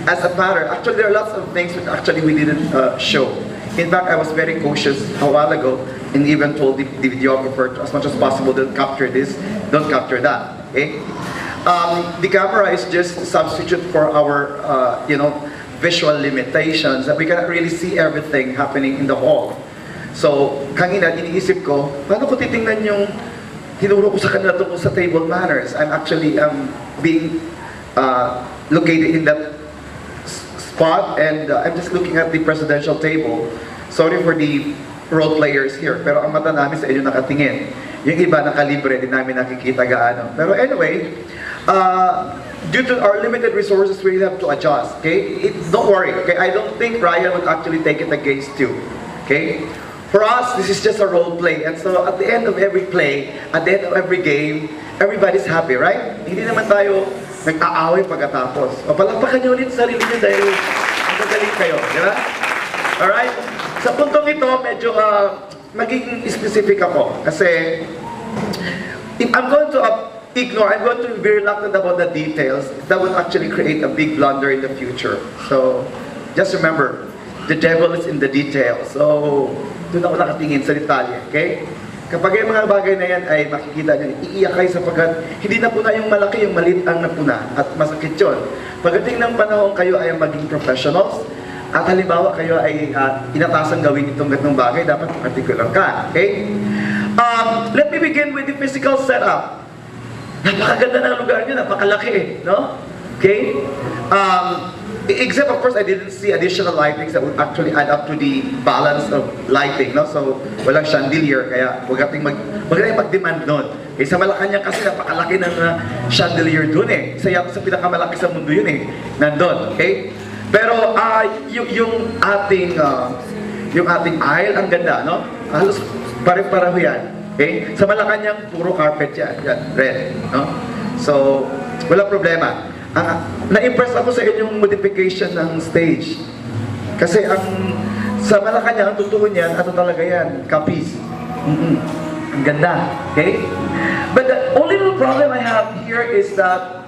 As a pattern. Actually, there are lots of things that actually we didn't show. In fact, I was very cautious a while ago and even told the videographer to, as much as possible, don't capture this, don't capture that, okay? The camera is just a substitute for our, visual limitations, that we cannot really see everything happening in the hall. So, kanina, iniisip ko, paano ko titingnan yung tinuro ko sa kanila tungkol sa table manners? I'm actually being located in that spot, and I'm just looking at the presidential table. Sorry for the role players here, pero ang mata namin sa inyo nakatingin. Yung iba nakalibre, din namin nakikita gaano. Pero anyway, due to our limited resources, we have to adjust, okay? Don't worry, okay? I don't think Ryan would actually take it against you, okay? For us, this is just a role play, and so at the end of every play, at the end of every game, everybody's happy, right? Hindi naman tayo nag-aaway pagkatapos. O palakpakan nyo ulit sa sarili nyo dahil magagaling kayo, di ba? Alright? Sa puntong ito, medyo magiging specific ako. Kasi, if I'm going to I'm going to be very reluctant about the details, that would actually create a big blunder in the future. So, just remember, the devil is in the details. So, doon ako nakatingin sa detalye, okay? Kapag yung mga bagay na yan ay makikita nyo, iiyak kayo sapagkat hindi na puna yung malaki, yung maliit ang napuna at masakit yun. Pagdating ng panahon kayo ay maging professionals at halimbawa kayo ay inatasang gawin itong ganitong bagay, dapat particular ka, okay? Let me begin with the physical setup. Napakaganda ng lugar nyo, napakalaki, no? Okay? Except of course I didn't see additional lightings that would actually add up to the balance of lighting, no? So walang chandelier, kaya huwag nating mag-demand nun. Eh, sa Malacanang kasi napakalaki ng chandelier dun eh. Isa sa pinakamalaki sa mundo yun eh. Nandun, okay? Pero yung ating aisle, ang ganda, no? Halos pare-pareho yan. Okay? Sa Malacanang, puro carpet yan, red, no? So, wala problema. Na-impress ako sa inyong modification ng stage. Kasi sa Malacanang, ang totoo niyan, talaga yan, kapis. Ang ganda, okay? But the only little problem I have here is that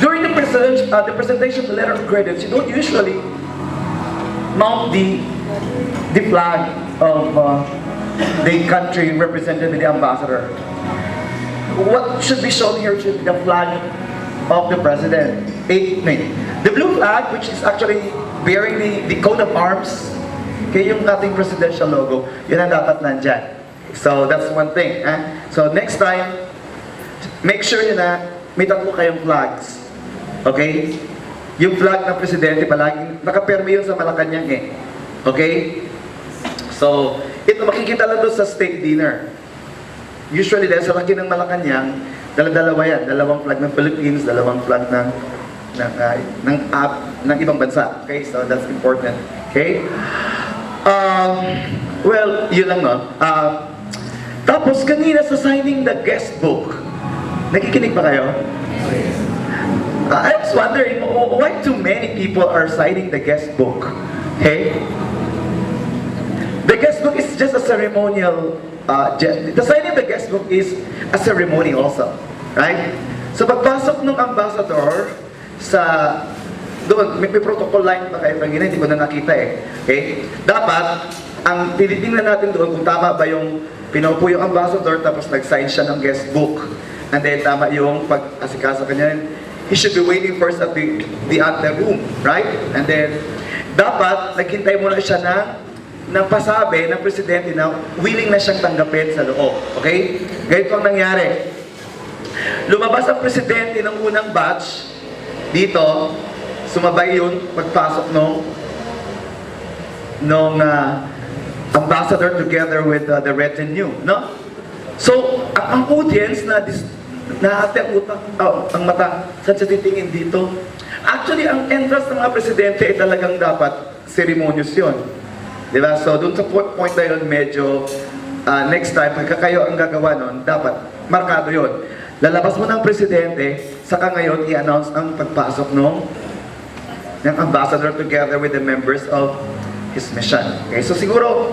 during the presentation of the letter of credits, you don't usually mount the flag of the country represented by the ambassador. What should be shown here should be the flag of the president. The blue flag, which is actually bearing the coat of arms, okay, yung ating presidential logo, yun ang dapat nandyan. So that's one thing. So next time, make sure yun na may tatlo kayong flags. Okay? Yung flag ng presidente palagi, nakapermi yun sa Malacanang eh. Okay? So, ito makikita lang doon sa state dinner. Usually dahil sa laki ng Malacanang, dalawa yan, dalawang flag ng Philippines, dalawang flag ng ibang bansa. Okay, so that's important. Okay? Well, yun lang no. Tapos kanina sa signing the guest book, nakikinig pa kayo? I was wondering, why too many people are signing the guest book? Okay? The guest book is just a ceremonial. The signing of the guest book is a ceremony also, right? So pagpasok ng ambassador doon, may protocol line pa kayo kanina, hindi ko na nakita eh. Okay? Dapat, ang tinitingnan natin doon kung tama ba yung pinaupo yung ambassador tapos nag-sign siya ng guest book. And then tama yung pag-asikaso kanya, he should be waiting first at the ante room, right? And then, dapat, naghintay muna siya ng pasabi ng presidente na willing na siyang tanggapin sa loob. Okay? Ganito ang nangyari. Lumabas ang presidente ng unang batch dito, sumabay yun pagpasok nung ambassador together with the retinue, no? So, ang audience ate ang mata, saan siya titingin dito? Actually, ang entrance ng mga presidente ay talagang dapat ceremonious yun. Diba? So, dun sa point na yun, medyo next time, pagka kayo ang gagawa nun, dapat markado yun. Lalabas mo ng presidente, saka ngayon i-announce ang pagpasok ng ambassador together with the members of his mission. Okay, so siguro,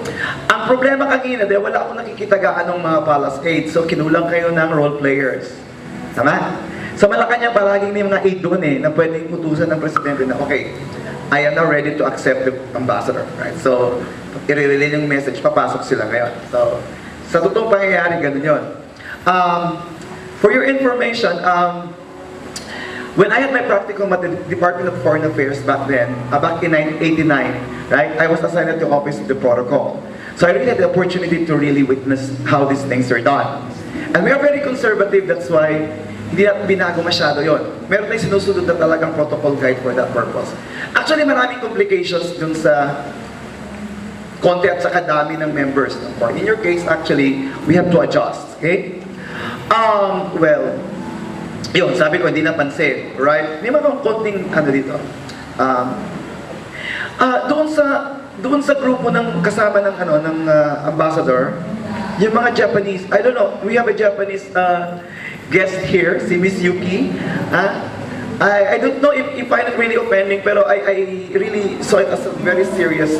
ang problema kanina, dahil wala akong nakikita gaanong mga palace aides, so kinulang kayo ng role players. Tama? Sa Malacanang, palaging may mga aide doon na pwedeng utusan ng presidente na, okay, I am now ready to accept the ambassador. Right? So, i-relay yung message, papasok sila ngayon. So, sa totoong pangyayari, ganun yun. For your information, when I had my practicum at the Department of Foreign Affairs back then, back in 1989, right, I was assigned to the Office of the Protocol. So I really had the opportunity to really witness how these things are done. And we are very conservative, that's why hindi natin binago masyado yon. Meron tayong sinusunod na talagang protocol guide for that purpose. Actually, maraming complications dun sa konti at sa kadami ng members. In your case, actually, we have to adjust. Okay? Well, yun, sabi ko, hindi napansin. Right? May mga konting, dito. Doon sa grupo ng kasama ng ambassador, yung mga Japanese, I don't know, we have a Japanese guest here, si Miss Yuki. I don't know if find it really offending, pero I really saw it as a very serious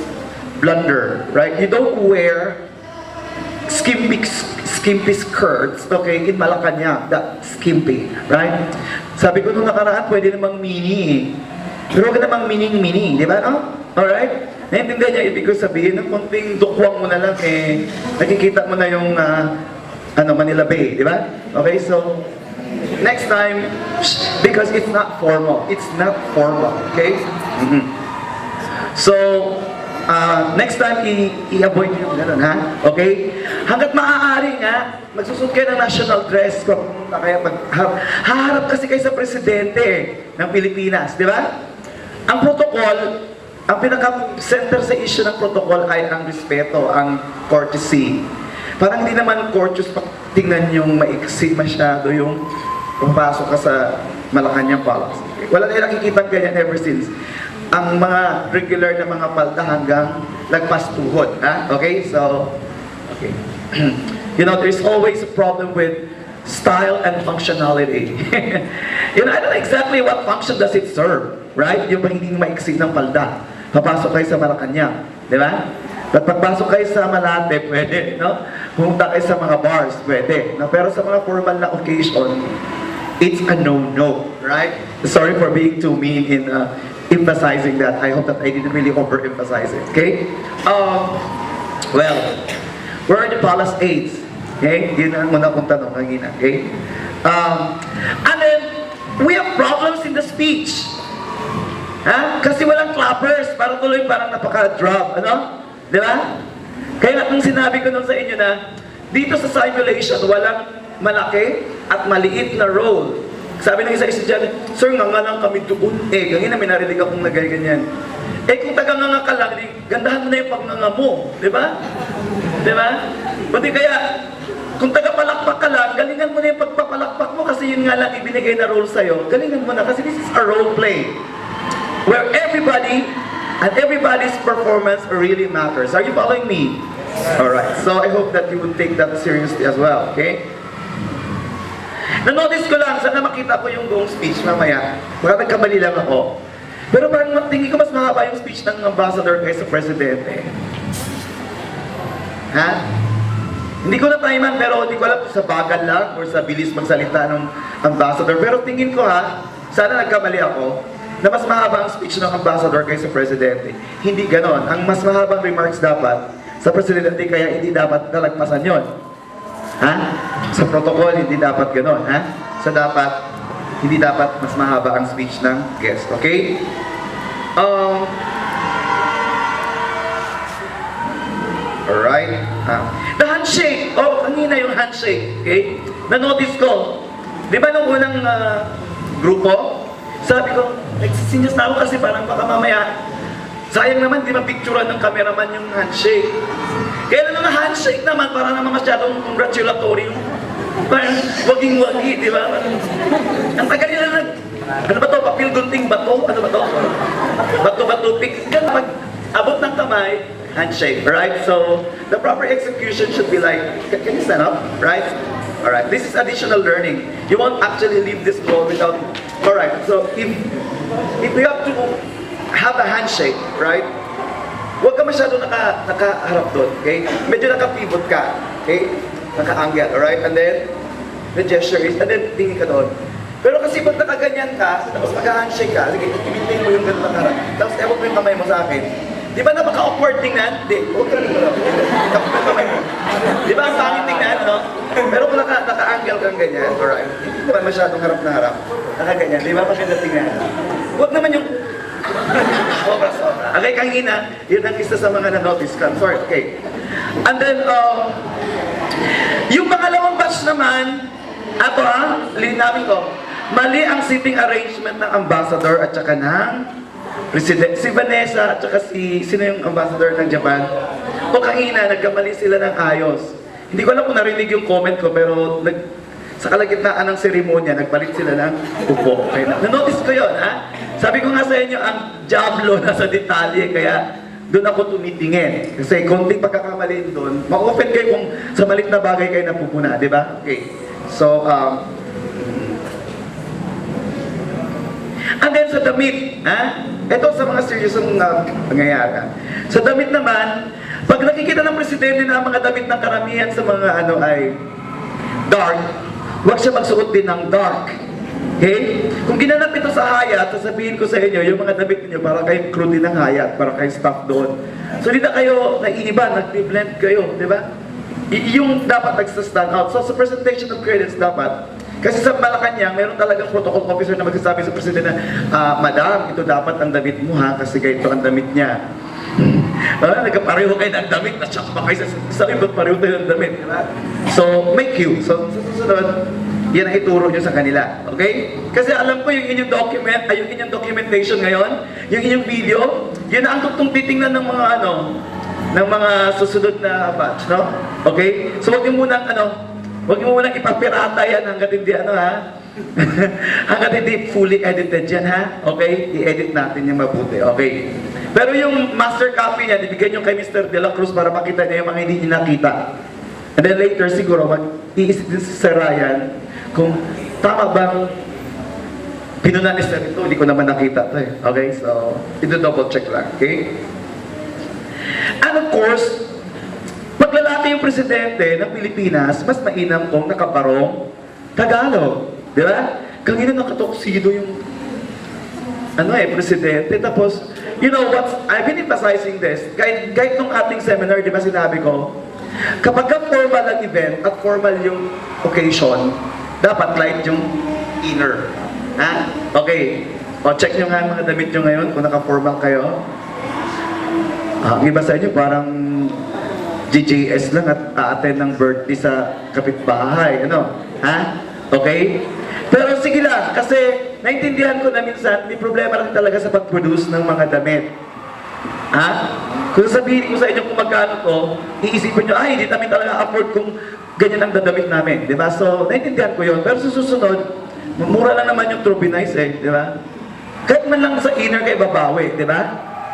blunder, right? You don't wear skimpy skirts, okay, in Malacanang, that skimpy, right? Sabi ko nung nakaraan, pwede namang mini. Pero huwag namang mini, di ba? Alright? Naintindihan niya, ibig ko sabihin, ng konting dukwang mo na lang, nakikita mo na yung Manila Bay, di ba? Okay, so next time, because it's not formal. It's not formal, okay? So, Next time, i-avoid nyo yung ganun, ha? Okay? Hanggat maaari nga, magsusot kayo ng national dress kung kaya haharap kasi kayo sa presidente ng Pilipinas, di ba? Ang protocol, ang pinaka-center sa issue ng protocol ay ang respeto, ang courtesy. Parang hindi naman courteous pag tingnan yung maiksi masyado yung pumapasok ka sa Malacanang Palace. Wala na nakikita ganyan ever since. Ang mga regular na mga palda hanggang lagpas tuhod. Ha? Okay? So, okay. You know, there's always a problem with style and functionality. You know, I don't know exactly what function does it serve, right? Yung bang hindi maiksi ng palda. Papasok kayo sa Malacanang, di ba? At pagpasok kayo sa Malate, pwede, no? Pumunta kayo sa mga bars, pwede. No? Pero sa mga formal na occasion, it's a no-no, right? Sorry for being too mean in emphasizing that. I hope that I didn't really overemphasize it, okay? Well, where are the palace aides? Okay? Yun ang muna kong tanong kanina, okay? And then, we have problems in the speech. Ha? Kasi walang clappers, para tuloy parang napaka-drop, ano? Di ba? Kaya nung sinabi ko nun sa inyo na, dito sa simulation, walang malaki at maliit na role. Sabi ng isa estudyante, sir, nga lang kami doon. Ganyan na may narinig akong nagay-ganyan. Kung taga-nga ka lang, gandahan mo na yung pag-nga mo. Di ba? Di ba? Buti kaya, kung taga-palakpak ka lang, galingan mo na yung pagpapalakpak mo kasi yun nga lang ibinigay na role sa'yo. Galingan mo na kasi this is a role play. Where everybody and everybody's performance really matters. Are you following me? Alright, so I hope that you will take that seriously as well, okay? Na-notice ko lang, sana makita ko yung buong speech mamaya. Baka nagkamali lang ako. Pero parang tingin ko mas mahaba yung speech ng ambassador kaysa presidente. Ha? Hindi ko na-timean, pero hindi ko alam kung sa bagal lang or sa bilis magsalita ng ambassador. Pero tingin ko sana nagkamali ako, na mas mahaba ang speech ng ambassador kaysa presidente. Hindi ganon. Ang mas mahabang remarks dapat sa presidente, kaya hindi dapat nalagpasan yon. Ha? Sa protocol, hindi dapat ganon. Ha? Hindi dapat mas mahaba ang speech ng guest. Okay? Alright. The handshake. Kanina yung handshake. Okay? Na-notice ko. Di ba nung unang grupo, sabi ko, nagsisinyas na ako kasi parang baka mamaya, sayang naman, di mapicturean ng cameraman yung handshake. Kaya na handshake naman, para naman masyadong congratulatory. Parang waging-wagi, di ba? Ang taga nila ano ba to? Papil-gunting bato? Ano ba to? Bato-bato pick. Pag abot ng kamay, handshake, right? So, the proper execution should be like, can you stand up, right? Alright, this is additional learning. You won't actually leave this role without. Alright, so if we have to have a handshake, right? Huwag ka masyado nakaharap doon, okay? Medyo naka-pivot ka, okay? Naka-angle, alright? And then, the gesture is, and then tingin ka doon. Pero kasi pag nakaganyan ka, tapos mag-handshake ka, sige, i-maintain mo yung ganun ng harap. Tapos ewan mo yung kamay mo sa akin. Di ba napaka-awkward tingnan? Hindi, huwag ka rin mo. Tapos yung kamay mo. Di ba ang pangit tingnan, no? Pero kung naka-angle kang ganyan, alright, hindi naman masyadong harap na harap. Nakaganyan, di ba maganda tingnan? Huwag naman yung sobra-sobra. Okay, kanina, yun ang isa sa mga na-notice ka. Sorry, okay. And then, yung pangalawang batch naman, linawin ko, mali ang seating arrangement ng ambassador at saka ng president. Si Vanessa at saka sino yung ambassador ng Japan? O kanina, nagkamali sila ng ayos. Hindi ko alam kung narinig yung comment ko, pero sa kalagitnaan ng seremonya, nagpalit sila ng upo. Okay, na-notice ko yun, ha? Sabi ko nga sa inyo, ang Diablo nasa detalye, kaya doon ako tumitingin. Kasi konting pagkakamali doon, ma-open kayo kung sa malit na bagay kayo napupuna, di ba? Okay. So, and then sa damit, ha? Ito sa mga serious pangyayari. Sa damit naman, pag nakikita ng presidente na ang mga damit ng karamihan sa mga ay dark, huwag siya magsuot din ng dark. Okay? Kung ginanap ito sa Hayat, sasabihin ko sa inyo, yung mga damit niyo para kayong crew din ng Hayat, para kayong staff doon. So, di na kayo naiiba, nag-blend kayo, di ba? Yung dapat nagsa-stand out. So, sa presentation of credits dapat, kasi sa Malacanang, meron talagang protocol officer na magsasabi sa presidente na, Madam, ito dapat ang damit mo ha, kasi ganito ang damit niya. Nagkapareho kayo ng damit, na-shock pa kayo sa ba't pareho tayo ng damit, di ba? So, make you. So, sa susunod, yan ang ituro nyo sa kanila. Okay? Kasi alam ko yung inyong document, yung inyong documentation ngayon, yung inyong video, yun ang tutong titingnan ng mga ng mga susunod na batch, no? Okay? So, huwag nyo munang ipapirata yan hanggat hindi hanggat hindi fully edited yan, ha? Okay? I-edit natin yung mabuti. Okay? Pero yung master copy niya, ibigay nyo kay Mr. De La Cruz para makita niya yung mga hindi niya nakita. And then later, siguro, mag-iisip din si Sir Ryan kung tama bang pinunan ni Sir ito. Hindi ko naman nakita ito eh. Okay? So, ito-double check lang. Okay? And of course, pag lalaki yung presidente ng Pilipinas, mas mainam kung nakabarong Tagalog. Di ba? Kanina nakatoksido yung presidente. Tapos, you know what? I've been emphasizing this. Kahit nung ating seminar, di ba sinabi ko, kapag formal ang event at formal yung occasion, dapat light yung inner. Ha? Okay. O, check nyo nga mga damit nyo ngayon kung naka-formal kayo. Ang iba sa inyo, parang GJS lang at a-attend ng birthday sa kapitbahay. Ha? Okay? Pero sige lang, kasi naintindihan ko na minsan, may problema lang talaga sa pag-produce ng mga damit. Ha? Kung sabihin ko sa inyo kung magkano to, iisipin nyo, ay, hindi namin talaga afford kung ganyan ang dadamit namin. Diba? So, naintindihan ko yun. Pero sa susunod, mura lang naman yung Trubinize eh. Diba? Kahit man lang sa inner kayo babawi. Diba?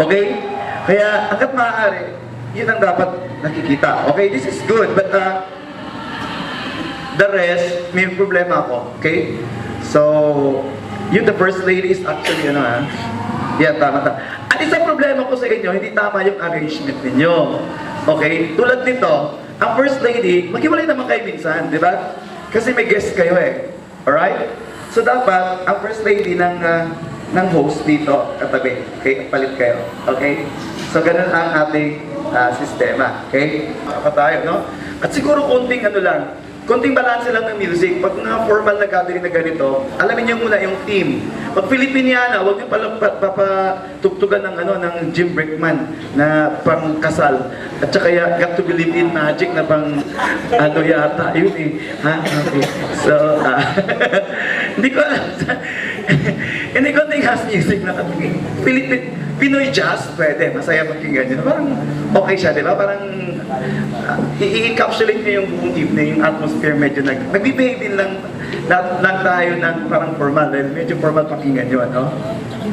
Okay? Kaya, hanggat maaari, yun ang dapat nakikita. Okay? This is good. But, the rest, may problema ako. Okay? So, yung the first lady is actually, yeah, tama. At isang problema ko sa inyo, hindi tama yung arrangement ninyo. Okay? Tulad nito, ang first lady, maghiwalay naman kayo minsan, di ba? Kasi may guest kayo eh. Alright? So, dapat, ang first lady ng host dito, katabi. Okay? Palit kayo. Okay? So, ganun ang ating sistema. Okay? Apa tayo, no? At siguro konting balance lang ng music. Pag mga formal na gathering na ganito, alamin niyo muna yung theme. Pag Filipiniana, huwag niyo pala papatugtugan ng Jim Brickman na pang kasal. At saka Got to Believe in Magic na pang yata. Yun eh. Ha? Okay. So, hindi ko alam. Hindi konting house music na Pinoy jazz, pwede. Masaya pakinggan nyo. Parang okay siya, di ba? Parang i-encapsulate niyo yung buong evening, yung atmosphere medyo nag-behave din lang tayo ng parang formal. Dahil medyo formal pakinggan nyo,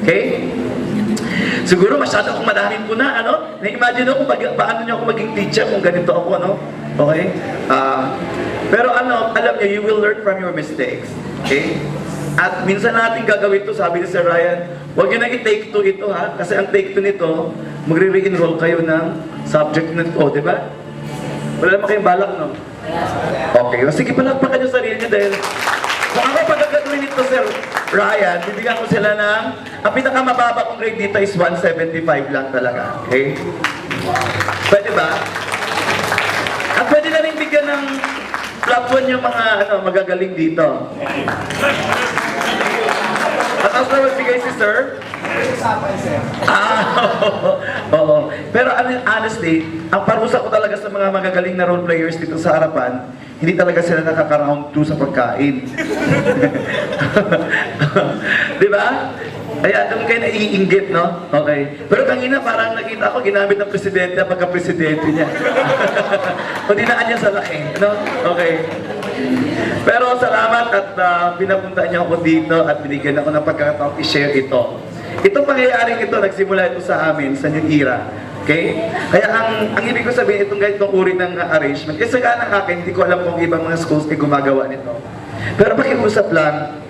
Okay? Siguro masyado akong madaming po na, Na-imagine ako paano nyo ako maging teacher kung ganito ako, Okay? Pero alam nyo, you will learn from your mistakes. Okay? At minsan natin gagawin ito, sabi ni Sir Ryan, huwag nyo na i-take 2 ito ha, kasi ang take 2 nito, magre-re-enroll kayo ng subject nito, di ba? Wala naman kayong balak, no? Okay, sige, palakpakan yung sarili nyo dahil kung ako pagkagawin nito, Sir Ryan, bibigyan ko sila ng, ang pinakamababa kong grade dito is 175 lang talaga, okay? Pwede ba? At pwede na rin bigyan ng platform yung mga magagaling dito. Mataas na magbigay si Sir? Oo. Pero honestly, ang parusa ko talaga sa mga magagaling na role players dito sa harapan, hindi talaga sila nakaka-round 2 sa pagkain. Di ba? Kaya doon kayo naiinggit, no? Okay. Pero kanina parang nakita ko, ginamit ng presidente ang pagka-presidente niya. O dinaan niya sa laki, no? Okay. Pero salamat at pinapunta niyo ako dito at binigyan ako ng pagkakataong i-share ito. Itong pangyayaring ito, nagsimula ito sa amin, sa New Era. Okay? Kaya ang ibig ko sabihin, itong ganitong uri ng arrangement, isa nga ng akin, hindi ko alam kung ibang mga schools ay gumagawa nito. Pero pakiusap lang,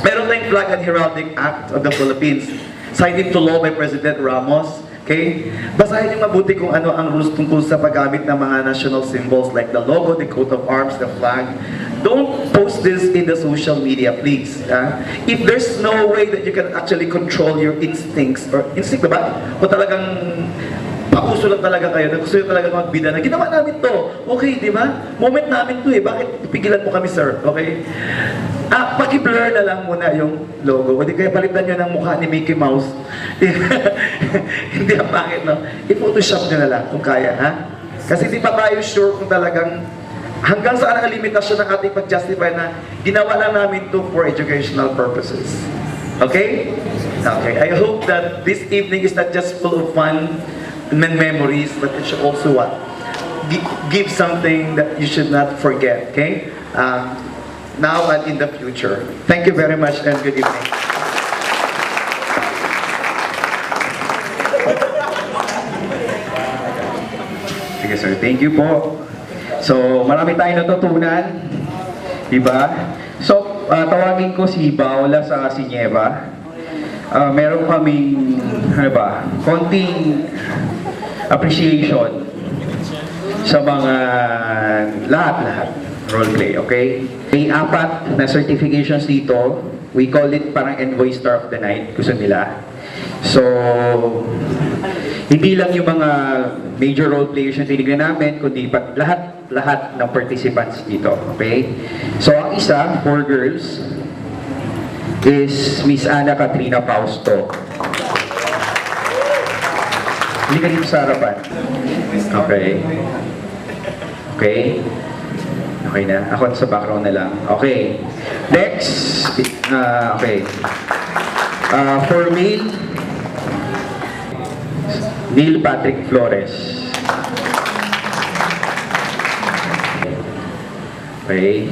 meron tayong Flag and Heraldic Act of the Philippines, signed into law by President Ramos. Okay? Basahin niyo mabuti kung ano ang rules tungkol sa paggamit ng mga national symbols like the logo, the coat of arms, the flag. Don't post this in the social media, please. If there's no way that you can actually control your instincts, or instinct, diba? O talagang pauso lang talaga kayo, na gusto nyo talaga magbida na ginawa namin to. Okay, di ba? Moment namin to eh. Bakit pigilan mo kami, sir? Okay? paki-blur na lang muna yung logo. O di kaya palitan nyo ng mukha ni Mickey Mouse. Hindi ang pangit, no? I-photoshop nyo na lang kung kaya, ha? Kasi di pa tayo sure kung talagang hanggang saan ang limitasyon ng ating pag-justify na ginawa lang namin to for educational purposes. Okay? Okay. I hope that this evening is not just full of fun and memories, but it should also what? Give something that you should not forget. Okay? Now and in the future. Thank you very much and good evening. Sige sir, thank you po. So, marami tayong natutunan. Diba? So, tawagin ko si Paula sa si Nieva. Meron kaming, ano ba, konting appreciation sa mga lahat-lahat roleplay, okay? May 4 na certifications dito. We call it parang Envoy Star of the Night, gusto nila. So, hindi lang yung mga major role players na tinignan namin, kundi lahat ng participants dito, okay? So, ang isa, 4 girls, is Miss Ana Katrina Fausto. Hindi ka dito sa harapan. Okay. Okay. Okay na. Ako sa background na lang. Okay. Next. Okay. For male, Neil Patrick Flores. Okay.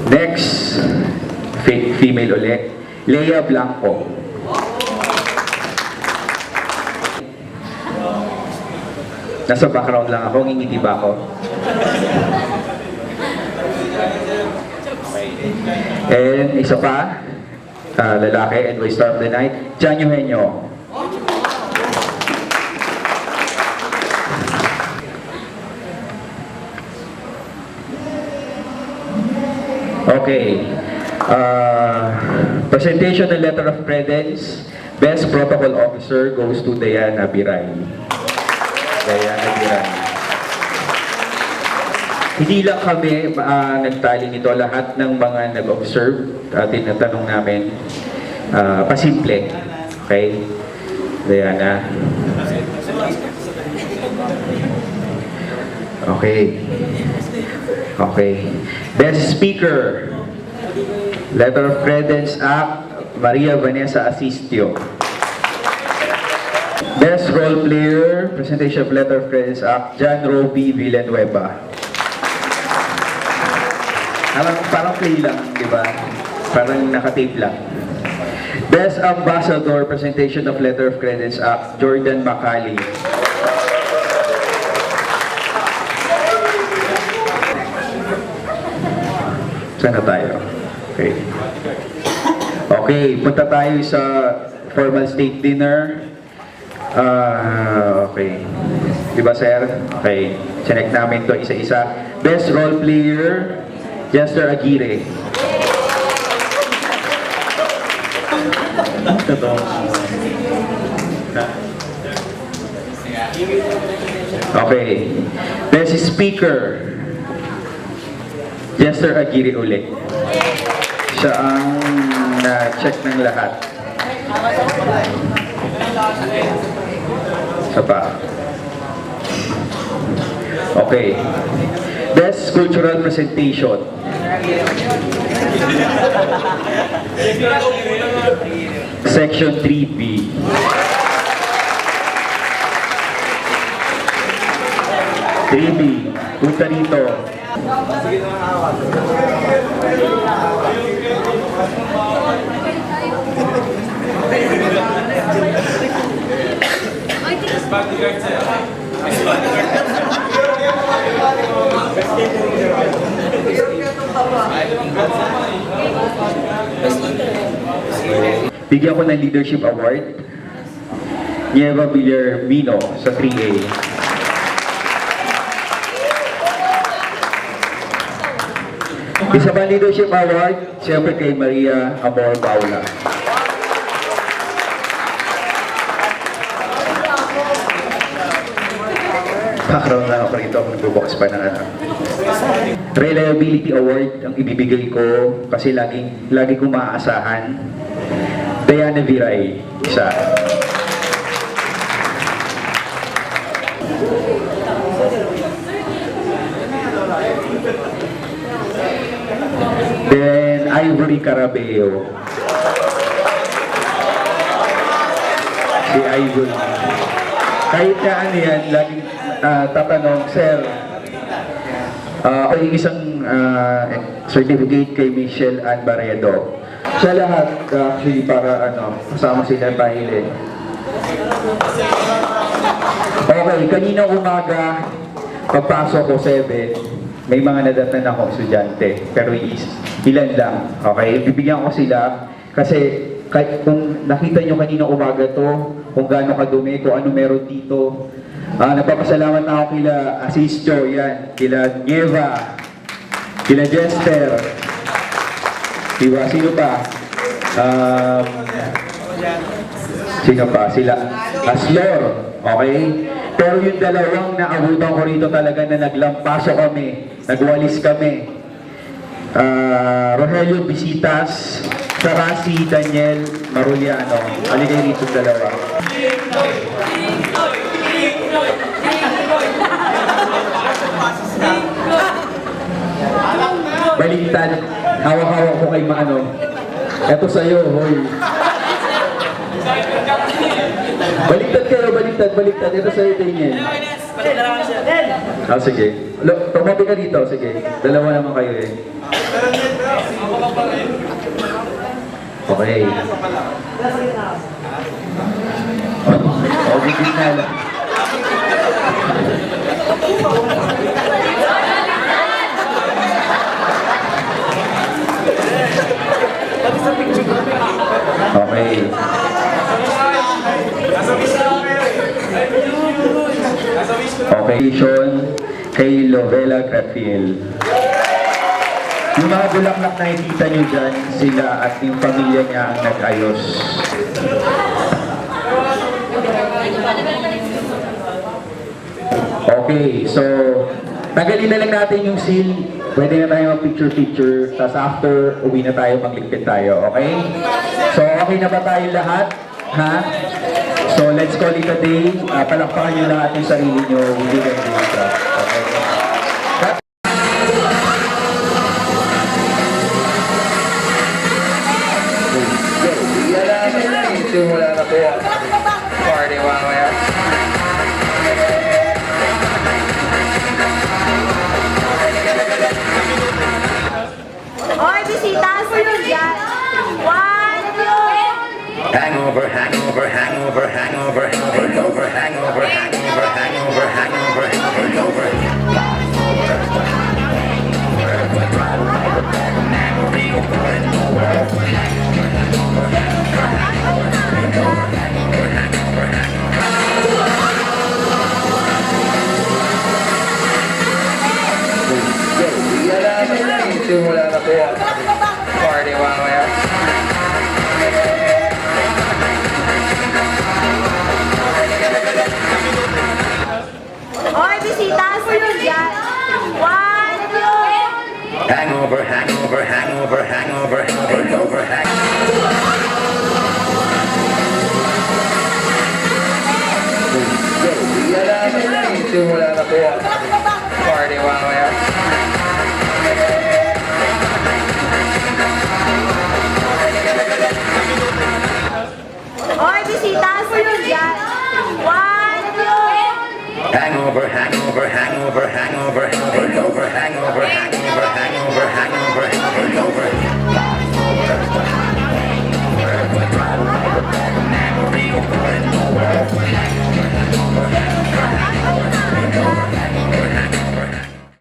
Next, female ulit, Lea Blanco. Nasa background lang ako, ngingiti ba ako? And isa pa, lalaki, Envoy Star of the Night, Jan Eugenio. Okay. Presentation and letter of credence. Best Protocol Officer goes to Diana Biray. Diana Biray. Hindi lang kami nagtali nito. Lahat ng mga nag-observe, tinatanong namin, pasimple. Okay? Diana. Okay. Okay. Best Speaker, Letter of Credence Act, Maria Vanessa Asistio. Best Role Player, Presentation of Letter of Credence Act, John Roby Villanueva. Parang play lang, di ba? Parang nakatape lang. Best Ambassador, Presentation of Letter of Credence Act, Jordan Macali. Sana tayo. Okay. Okay, punta tayo sa formal state dinner. Okay. Diba, sir? Okay. Sinek namin to isa-isa. Best role player, Jester Aguirre. Okay. Best speaker, Jester Aguirre ulit. Siya ang na-check ng lahat. Isa pa. Okay. Best cultural presentation. Section 3B. 3B. Punta rito. Bigyan ko ng leadership award, Nieva Villarmino sa 3A. Isa pa leadership award, siyempre kay Maria Amor Paula. Background lang ako rito, nagbubukas pa ng Reliability Award ang ibibigay ko kasi lagi kong maaasahan. Diana Viray, isa. Then, Ivory Carabeo. Si Ivory. Kahit na ano yan, laging tatanong, Sir, o yung isang certificate kay Michelle Ann Barredo. Sa lahat, actually, para kasama sila Bailey. Okay, kanina umaga, pagpasok ko 7, may mga nadatnan akong estudyante, pero ilan lang. Okay, bibigyan ko sila kasi kung nakita nyo kanina umaga to, kung gaano kadumi, kung ano meron dito. Nagpapasalamat na ako kila Asisio, yan, kila Nieva, kila Jester, diba? Sino pa? Sino pa? Sila Aslor, okay? Pero yung dalawang naabutan ko rito talaga na naglampaso kami, nagwalis kami. Rogelio Visitas, saka si Daniel Maruliano. Aligay rito dalawa. Baliktad, hawak-hawak ko kay Maano. Eto sa'yo, hoy. Baliktad kayo, baliktad. Ito sa'yo, Daniel. Sige. Tumabi ka dito, sige. Dalawa naman kayo eh. Okay. Okay, na. Okay. Okay, Sean, kay Lovella Grafil. Yung mga bulaklak na nakikita nyo dyan, sila at yung pamilya niya ang nag-ayos. Okay, so tagalin na lang natin yung seal. Pwede na tayo mag-picture-picture. Tapos after, uwi na tayo, magligpit tayo. Okay? So, okay na ba tayo lahat? Ha? So, let's call it a day. Palakpakan nyo lahat yung sarili nyo. Hindi ka nyo. Okay? Simula na po. Party mamaya. Hoy, bisita po yun dyan. 1, 2. Hangover, hangover, hangover, hangover, hangover, hangover, hangover, hangover, hangover, hangover. Simula na po. Party mamaya. Hoy, bisita po yun dyan. 1, 2. Hangover,